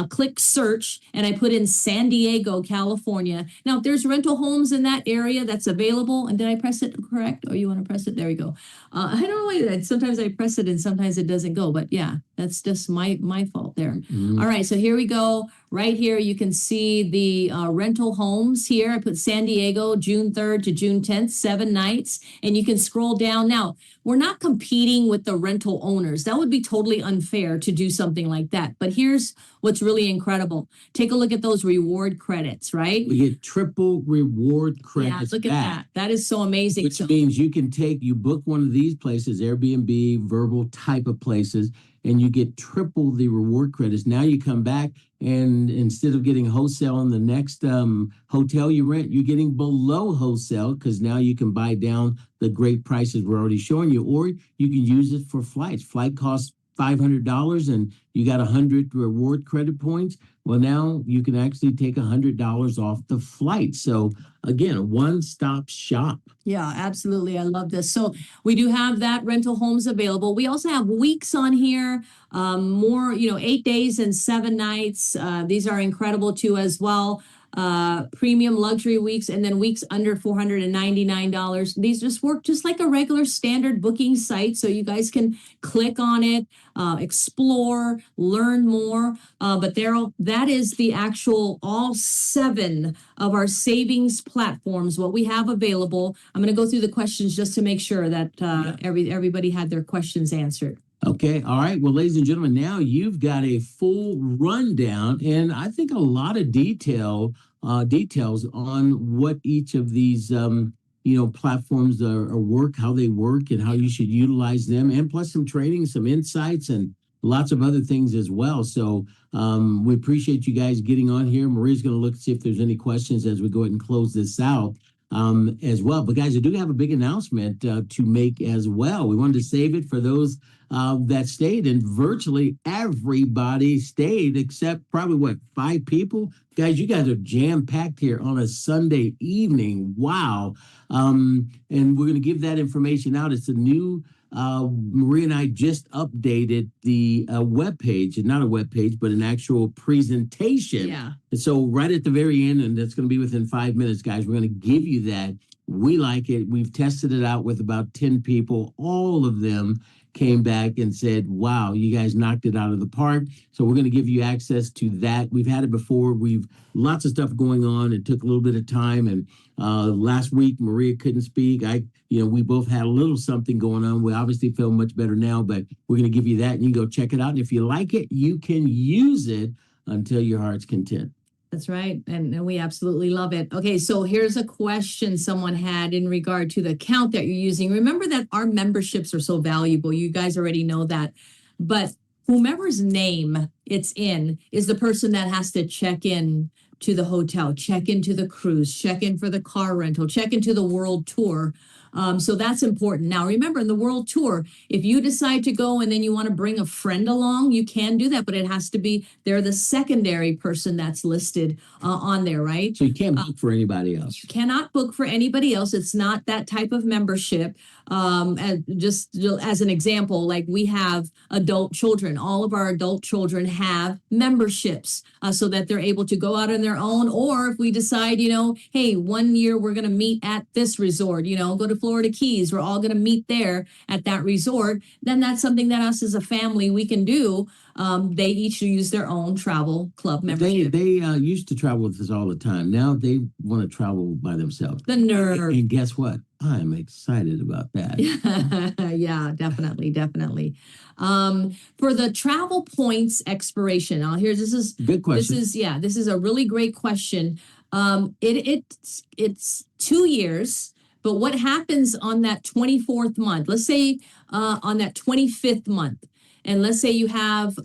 click search, and I put in San Diego, California. Now, if there's rental homes in that area that's available, and did I press it correct? Oh, you want to press it? There you go. I don't know why that. Sometimes I press it and sometimes it doesn't go, but yeah, that's just my fault there. All right, so here we go. Right here, you can see the rental homes here. I put San Diego, June 3rd to June 10th, 7 nights. And you can scroll down. Now, we're not competing with the rental owners. That would be totally unfair to do something like that. But here's what's really incredible. Take a look at those reward credits, right? We get triple reward credits. Yeah, look at that. That is so amazing. Which means you book one of these places, Airbnb, Verbal type of places, and you get triple the reward credits. Now you come back and instead of getting wholesale on the next hotel you rent, you're getting below wholesale because now you can buy down the great prices we're already showing you, or you can use it for flights. Flight costs $500 and you got 100 reward credit points. Well, now you can actually take $100 off the flight. So again, a one-stop shop. Yeah, absolutely. I love this. So we do have that rental homes available. We also have weeks on here, more, 8 days and 7 nights. These are incredible too as well. Premium luxury weeks and then weeks under $499. These just work just like a regular standard booking site. So you guys can click on it, explore, learn more. But Darryl, that is the actual all 7 of our savings platforms, what we have available. I'm going to go through the questions just to make sure that everybody had their questions answered. Okay. All right. Well, ladies and gentlemen, now you've got a full rundown and I think a lot of details on what each of these, platforms are work, how they work and how you should utilize them. And plus some training, some insights and lots of other things as well. So we appreciate you guys getting on here. Maria's going to look to see if there's any questions as we go ahead and close this out. As well. But guys, I do have a big announcement to make as well. We wanted to save it for those that stayed, and virtually everybody stayed except probably 5 people. Guys, you guys are jam-packed here on a Sunday evening. Wow. And we're going to give that information out. It's a new Maria and I just updated the webpage, not a webpage, but an actual presentation. Yeah. And so right at the very end, and that's going to be within 5 minutes, guys, we're going to give you that. We like it. We've tested it out with about 10 people. All of them came back and said, wow, you guys knocked it out of the park. So we're going to give you access to that. We've had it before. We've lots of stuff going on. It took a little bit of time. And last week, Maria couldn't speak. We both had a little something going on. We obviously feel much better now, but we're going to give you that and you can go check it out. And if you like it, you can use it until your heart's content. That's right. And we absolutely love it. Okay, so here's a question someone had in regard to the account that you're using. Remember that our memberships are so valuable. You guys already know that. But whomever's name it's in is the person that has to check in to the hotel, check into the cruise, check in for the car rental, check into the world tour. So that's important. Now, remember, in the world tour, if you decide to go and then you want to bring a friend along, you can do that, but it has to be, they're the secondary person that's listed on there, right? So you can't book for anybody else. You cannot book for anybody else. It's not that type of membership. And just as an example, like we have adult children. All of our adult children have memberships so that they're able to go out on their own. Or if we decide, hey, 1 year we're going to meet at this resort, go to Florida Keys, we're all going to meet there at that resort, then that's something that us as a family, we can do. They each use their own travel club membership. They used to travel with us all the time. Now they want to travel by themselves. The nerve. And guess what? I'm excited about that. Yeah, definitely. For the travel points expiration, now this is good question. This is a really great question. It's 2 years. But what happens on that 24th month? Let's say on that 25th month, and let's say you have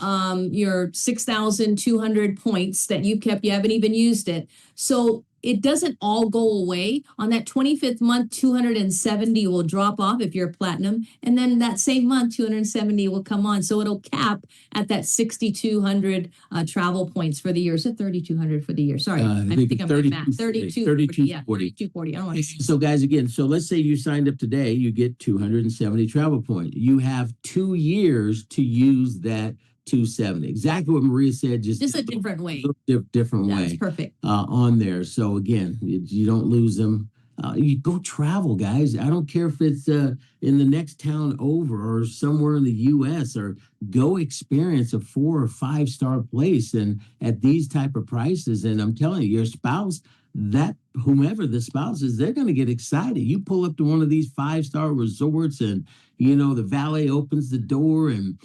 your 6,200 points that you kept, you haven't even used it. So it doesn't all go away. On that 25th month, 270 will drop off if you're platinum. And then that same month, 270 will come on. So it'll cap at that 6,200 travel points for the year. So 3,200 for the year. Sorry, I think I'm doing math. 3240. Yeah, 3240. I don't want to. So guys, again, so let's say you signed up today, you get 270 travel points. You have 2 years to use that 270. Exactly what Maria said. Just a different way. Different way. That's perfect. On there. So again, you don't lose them. You go travel, guys. I don't care if it's in the next town over or somewhere in the U.S. or go experience a 4 or 5 star place and at these type of prices. And I'm telling you, your spouse, whomever the spouse is, they're going to get excited. You pull up to one of these 5-star resorts and the valet opens the door and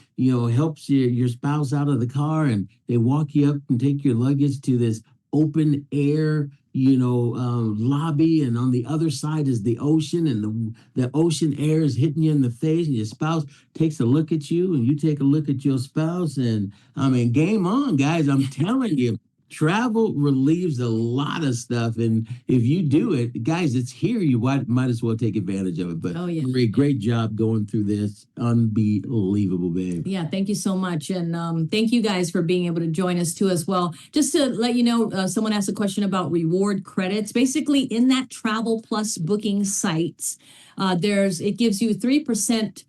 helps your spouse out of the car and they walk you up and take your luggage to this open air lobby, and on the other side is the ocean, and the ocean air is hitting you in the face, and your spouse takes a look at you and you take a look at your spouse, and I mean, game on, guys. I'm telling you, travel relieves a lot of stuff, and if you do it, guys, it's here. You might as well take advantage of it. But Oh, yeah. Marie, great job going through this. Unbelievable, babe. Yeah, thank you so much. And thank you guys for being able to join us too as well. Just to let you know, someone asked a question about reward credits. Basically, in that Travel Plus booking sites, it gives you 3%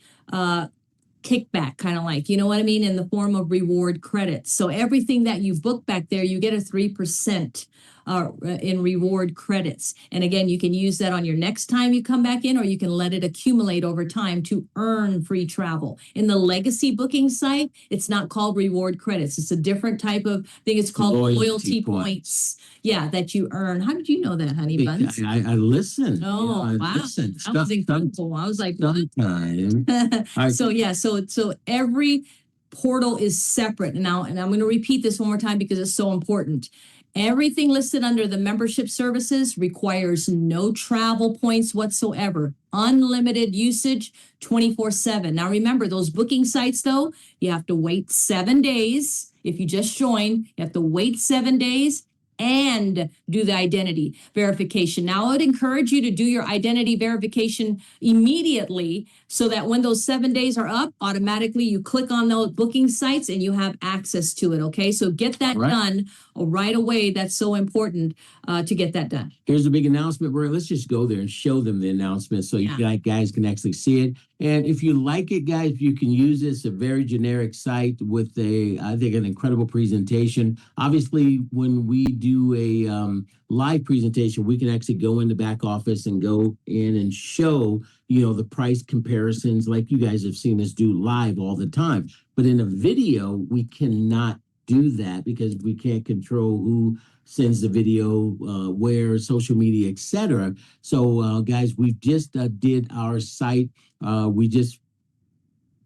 kickback, kind of like, you know what I mean, in the form of reward credits. So everything that you've booked back there, you get a 3% in reward credits. And again, you can use that on your next time you come back in, or you can let it accumulate over time to earn free travel. In the legacy booking site, it's not called reward credits. It's a different type of thing. It's called loyalty points. Yeah, that you earn. How did you know that, honey buns? I listen. Oh, I wow. listen. That was incredible. I was like, what? Sometime. So every portal is separate now, and I'm going to repeat this one more time because it's so important. Everything listed under the membership services requires no travel points whatsoever. Unlimited usage 24/7. Now remember, those booking sites though, you have to wait 7 days. If you just join, you have to wait 7 days and do the identity verification. Now, I would encourage you to do your identity verification immediately so that when those 7 days are up, automatically you click on those booking sites and you have access to it. Okay, so get that done right away. That's so important to get that done. Here's a big announcement. Let's just go there and show them the announcement so you guys can actually see it. And if you like it, guys, you can use this. It's a very generic site with I think, an incredible presentation. Obviously, when we do a live presentation, we can actually go in the back office and go in and show, the price comparisons like you guys have seen us do live all the time. But in a video, we cannot do that because we can't control who sends the video, where, social media, etc. So, guys, we just did our site.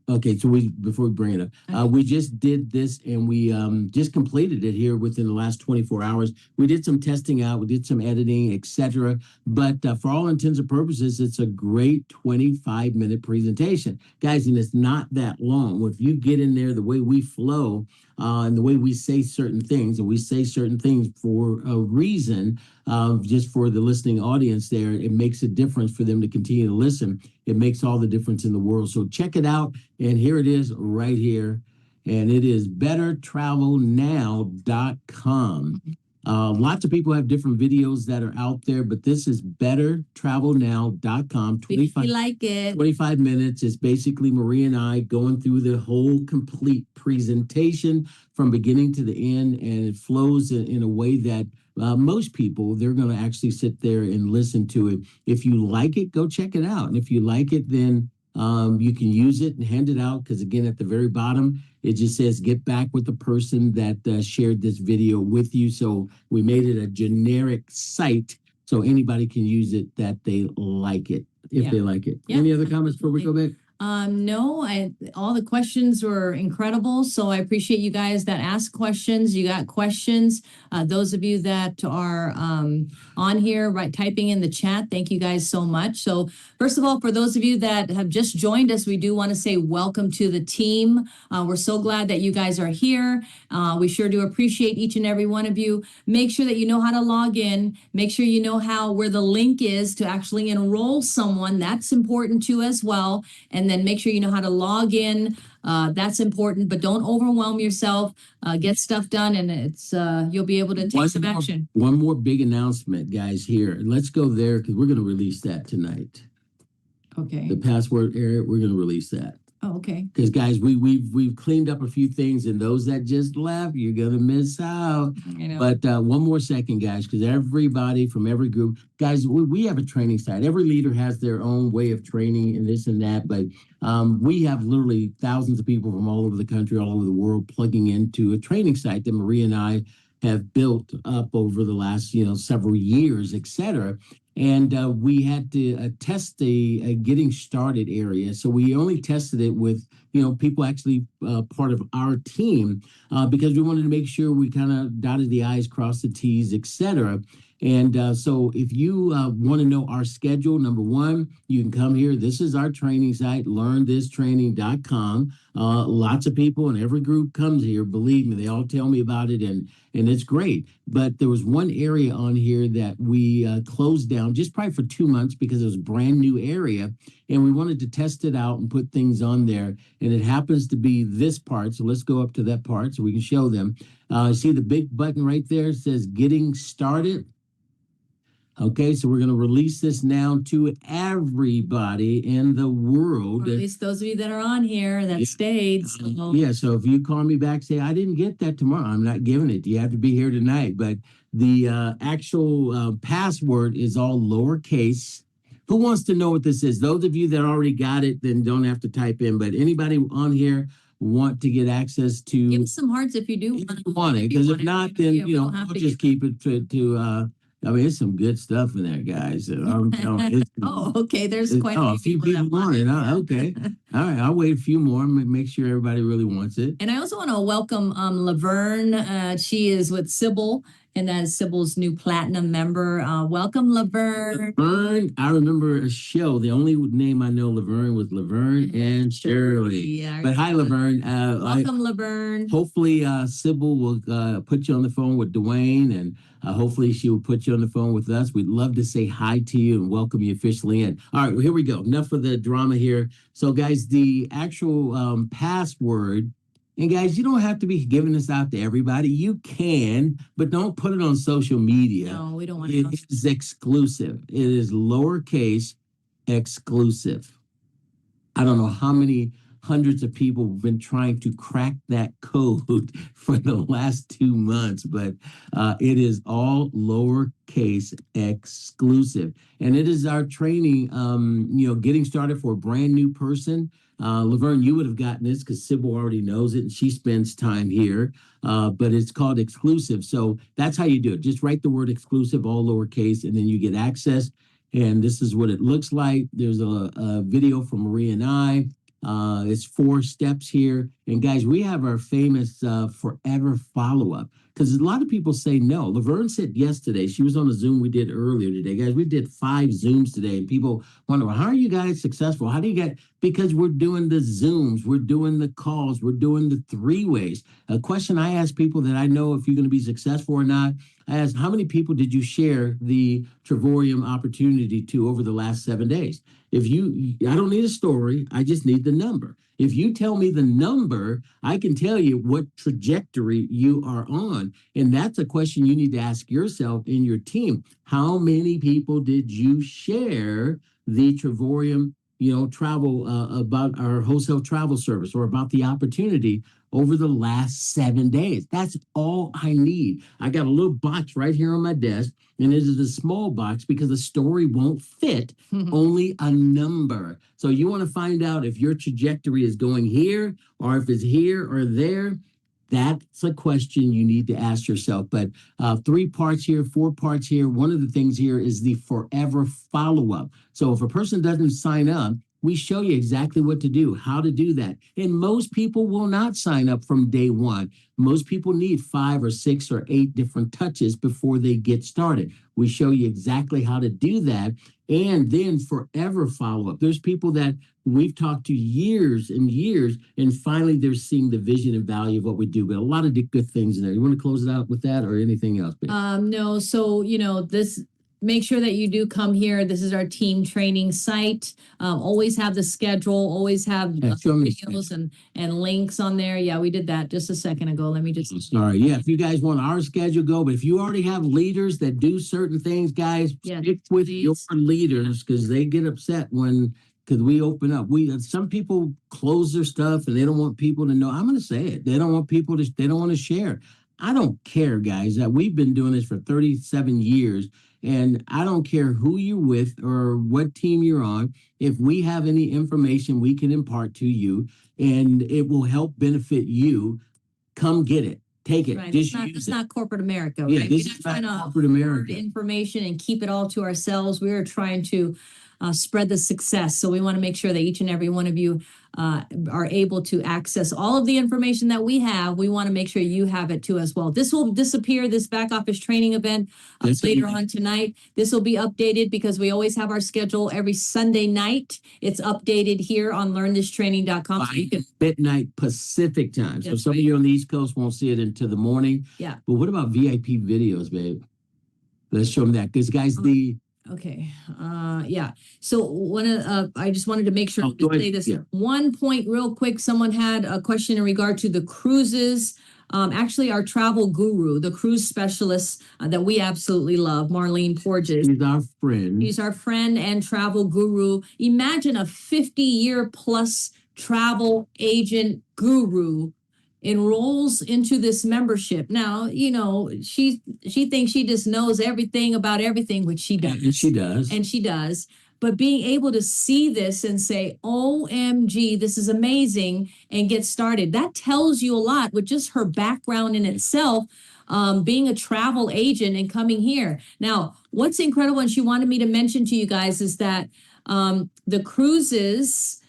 Before we bring it up, we just did this and we just completed it here within the last 24 hours. We did some testing out, we did some editing, etc. But for all intents and purposes, it's a great 25-minute presentation, guys, and it's not that long. If you get in there, the way we flow and the way we say certain things, and we say certain things for a reason, just for the listening audience there, it makes a difference for them to continue to listen. It makes all the difference in the world. So check it out. And here it is right here. And it is bettertravelnow.com. Lots of people have different videos that are out there, but this is bettertravelnow.com. If you like it. 25 minutes. It's basically Marie and I going through the whole complete presentation from beginning to the end, and it flows in a way that most people, they're going to actually sit there and listen to it. If you like it, go check it out. And if you like it, then you can use it and hand it out, because again, at the very bottom, it just says get back with the person that shared this video with you. So we made it a generic site so anybody can use it that they like it, if they like it. Any other comments before we go back? No, all the questions were incredible. So I appreciate you guys that ask questions. You got questions. Those of you that are on here, typing in the chat, thank you guys so much. So first of all, for those of you that have just joined us, we do want to say welcome to the team. We're so glad that you guys are here. We sure do appreciate each and every one of you. Make sure that you know how to log in. Make sure you know where the link is to actually enroll someone. That's important too as well. And then make sure you know how to log in. That's important, but don't overwhelm yourself. Get stuff done, and it's you'll be able to take some action. One more big announcement, guys, here. Let's go there because we're going to release that tonight. Okay. The password area, we're going to release that. Oh, okay. Because guys, we've cleaned up a few things, and those that just left, you're gonna miss out. I know. But one more second, guys, because everybody from every group, guys, we have a training site. Every leader has their own way of training and this and that, but we have literally thousands of people from all over the country, all over the world, plugging into a training site that Marie and I have built up over the last several years, etc. And we had to test a getting started area. So we only tested it with, people actually part of our team because we wanted to make sure we kind of dotted the I's, crossed the T's, etc. And so if you want to know our schedule, number one, you can come here. This is our training site, learnthistraining.com. Lots of people in every group comes here. Believe me, they all tell me about it, and it's great. But there was one area on here that we closed down just probably for 2 months because it was a brand new area, and we wanted to test it out and put things on there. And it happens to be this part. So let's go up to that part so we can show them. See the big button right there? It says Getting Started. Okay, so we're going to release this now to everybody in the world. Or at least those of you that are on here that Yeah. stayed. So. Yeah, so if you call me back, say, I didn't get that tomorrow, I'm not giving it. You have to be here tonight. But the actual password is all lowercase. Who wants to know what this is? Those of you that already got it, then don't have to type in. But anybody on here want to get access to... Give us some hearts if you do want it. Because if not, then, we'll just keep it to I mean, it's some good stuff in there, guys. I'm telling you, okay. There's quite a few people want it. Okay. All right. I'll wait a few more and make sure everybody really wants it. And I also want to welcome Laverne. She is with Sybil, and that is Sybil's new platinum member. Welcome, Laverne. Laverne, I remember a show. The only name I know Laverne was Laverne and Shirley. Yeah. But hi, Laverne. Welcome, Laverne. Hopefully, Sybil will put you on the phone with Dwayne, and hopefully she will put you on the phone with us. We'd love to say hi to you and welcome you officially in. All right, well, here we go. Enough of the drama here. So, guys, the actual password, and guys, you don't have to be giving this out to everybody. You can, but don't put it on social media. No, we don't want to. It is exclusive. It is lowercase exclusive. I don't know how many hundreds of people have been trying to crack that code for the last 2 months, but it is all lowercase exclusive. And it is our training, getting started for a brand new person. Laverne, you would have gotten this because Sybil already knows it and she spends time here, but it's called exclusive. So that's how you do it. Just write the word exclusive, all lowercase, and then you get access. And this is what it looks like. There's a video from Maria and I. It's 4 steps here. And guys, we have our famous forever follow-up because a lot of people say no. Laverne said yesterday, she was on a Zoom we did earlier today. Guys, we did 5 Zooms today. And people wonder, well, how are you guys successful? How do you get, because we're doing the Zooms, we're doing the calls, we're doing the 3-ways. A question I ask people that I know if you're going to be successful or not, I ask, how many people did you share the Trevorium opportunity to over the last 7 days? I don't need a story. I just need the number. If you tell me the number, I can tell you what trajectory you are on. And that's a question you need to ask yourself and your team. How many people did you share the Trevorium, travel about our wholesale travel service or about the opportunity over the last 7 days? That's all I need. I got a little box right here on my desk, and it is a small box because the story won't fit, only a number. So you want to find out if your trajectory is going here or if it's here or there. That's a question you need to ask yourself. But 3 parts here, 4 parts here. One of the things here is the forever follow-up. So if a person doesn't sign up, we show you exactly what to do, how to do that. And most people will not sign up from day one. Most people need 5 or 6 or 8 different touches before they get started. We show you exactly how to do that. And then forever follow-up. There's people that we've talked to years and years, and finally they're seeing the vision and value of what we do. But a lot of good things in there. You want to close it out with that or anything else, babe? No. So, this... Make sure that you do come here. This is our team training site. Always have the schedule, always have videos and links on there. Yeah, we did that just a second ago. Let me just... Sorry. Yeah, if you guys want our schedule, go. But if you already have leaders that do certain things, guys, stick with your leaders because they get upset because we open up. Some people close their stuff and they don't want people to know. I'm going to say it. They don't want they don't want to share. I don't care, guys, that we've been doing this for 37 years. And I don't care who you're with or what team you're on. If we have any information we can impart to you and it will help benefit you, come get it. Take it. Right. It's not corporate America. Yeah, right? this is not corporate America. Information and keep it all to ourselves. We are trying to spread the success. So we want to make sure that each and every one of you are able to access all of the information that we have. We want to make sure you have it too as well. This will disappear, this back office training event later on tonight. This will be updated because we always have our schedule every Sunday night. It's updated here on learnthistraining.com. So you can midnight Pacific time. So That's some right. of you on the East Coast won't see it until the morning. Yeah. But what about VIP videos, babe? Let's show them that. Because guys, Okay. Yeah. So I just wanted to make sure go to ahead. say this. Yeah. One point real quick. Someone had a question in regard to the cruises. Actually, our travel guru, the cruise specialist that we absolutely love, Marlene Porges. She's our friend. She's our friend and travel guru. Imagine a 50-year plus travel agent guru enrolls into this membership. Now, she thinks she just knows everything about everything, which she does. And she does. And she does. But being able to see this and say, OMG, this is amazing, and get started, that tells you a lot with just her background in itself, being a travel agent and coming here. Now, what's incredible, and she wanted me to mention to you guys, is that the cruises,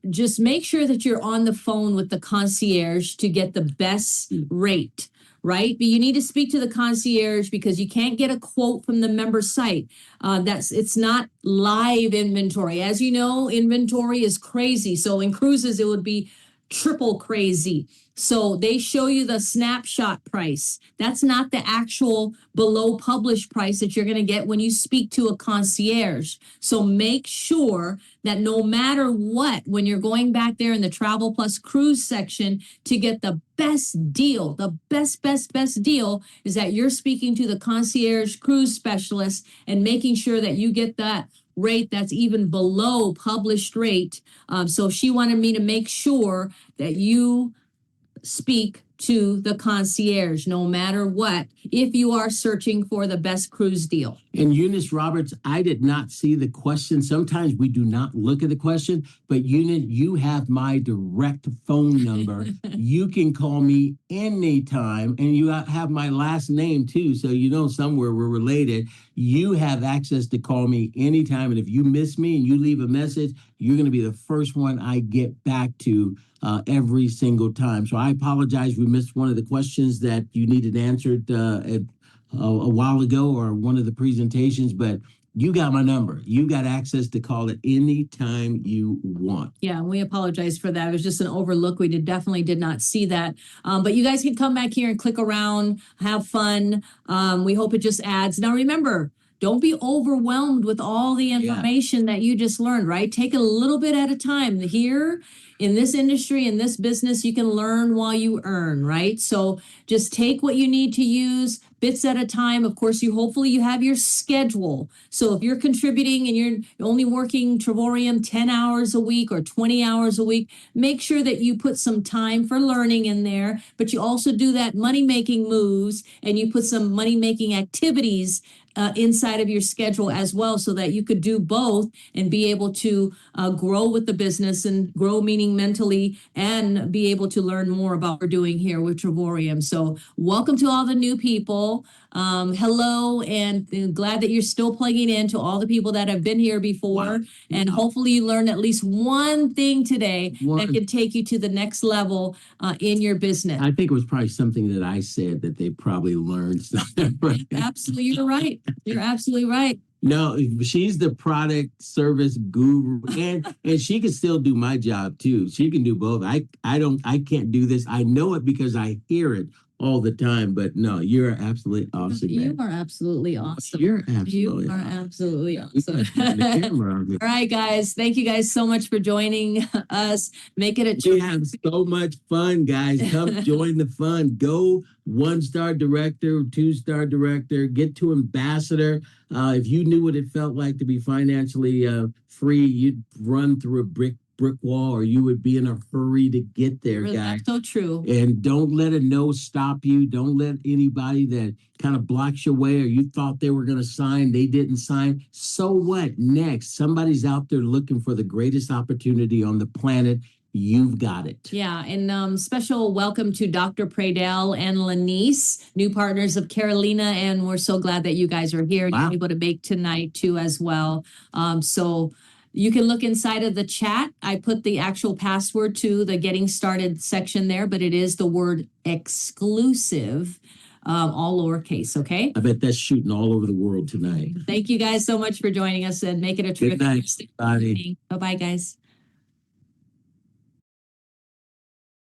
just make sure that you're on the phone with the concierge to get the best rate, right? But you need to speak to the concierge because you can't get a quote from the member site. It's not live inventory. As you know, inventory is crazy. So in cruises, it would be triple crazy. So they show you the snapshot price. That's not the actual below published price that you're going to get when you speak to a concierge. So make sure that no matter what, when you're going back there in the Travel Plus Cruise section to get the best deal, the best deal is that you're speaking to the concierge cruise specialist and making sure that you get that rate that's even below published rate. So she wanted me to make sure that you speak to the concierge no matter what, if you are searching for the best cruise deal. And Eunice Roberts, I did not see the question. Sometimes we do not look at the question, but Eunice, you have my direct phone number. You can call me anytime, and you have my last name too, so you know somewhere we're related. You have access to call me anytime, and if you miss me and you leave a message, you're going to be the first one I get back to every single time. So I apologize. We missed one of the questions that you needed answered a while ago or one of the presentations, but you got my number. You got access to call it anytime you want. Yeah, we apologize for that. It was just an overlook. We definitely did not see that. But you guys can come back here and click around, have fun. We hope it just adds. Now remember, don't be overwhelmed with all the information that you just learned, right? Take a little bit at a time. Here in this industry, in this business, you can learn while you earn, right? So just take what you need to use, bits at a time. Of course, hopefully you have your schedule. So if you're contributing and you're only working Travorium 10 hours a week or 20 hours a week, make sure that you put some time for learning in there, but you also do that money-making moves and you put some money-making activities inside of your schedule as well, so that you could do both and be able to grow with the business, and grow meaning mentally, and be able to learn more about what we're doing here with Travorium. So welcome to all the new people. Hello, and glad that you're still plugging in to all the people that have been here before. Wow. And hopefully you learned at least one thing today that can take you to the next level in your business. I think it was probably something that I said that they probably learned something. Absolutely, you're right. You're absolutely right. No, she's the product service guru, and she can still do my job too. She can do both. I can't do this. I know it because I hear it all the time. But no, you're absolutely awesome. You are absolutely awesome. You're absolutely You are awesome. absolutely awesome. All All right, guys. Thank you guys so much for joining us. Make it a We have so much fun, guys. Come join the fun. Go 1-star director, 2-star director, get to ambassador. If you knew what it felt like to be financially free, you'd run through a brick wall, or you would be in a hurry to get there, guys. That's so true. And don't let a no stop you. Don't let anybody that kind of blocks your way, or you thought they were going to sign, they didn't sign. So what? Next, somebody's out there looking for the greatest opportunity on the planet. you've got it. Yeah, and special welcome to Dr. Pradell and Lanice, new partners of Carolina, and we're so glad that you guys are here and Wow. you're able to make tonight too as well. So you can look inside of the chat. I put the actual password to the getting started section there, but it is the word exclusive, all lowercase, okay? I bet that's shooting all over the world tonight. Thank you guys so much for joining us and make it a terrific night, rest of the everybody. evening. Bye-bye, guys.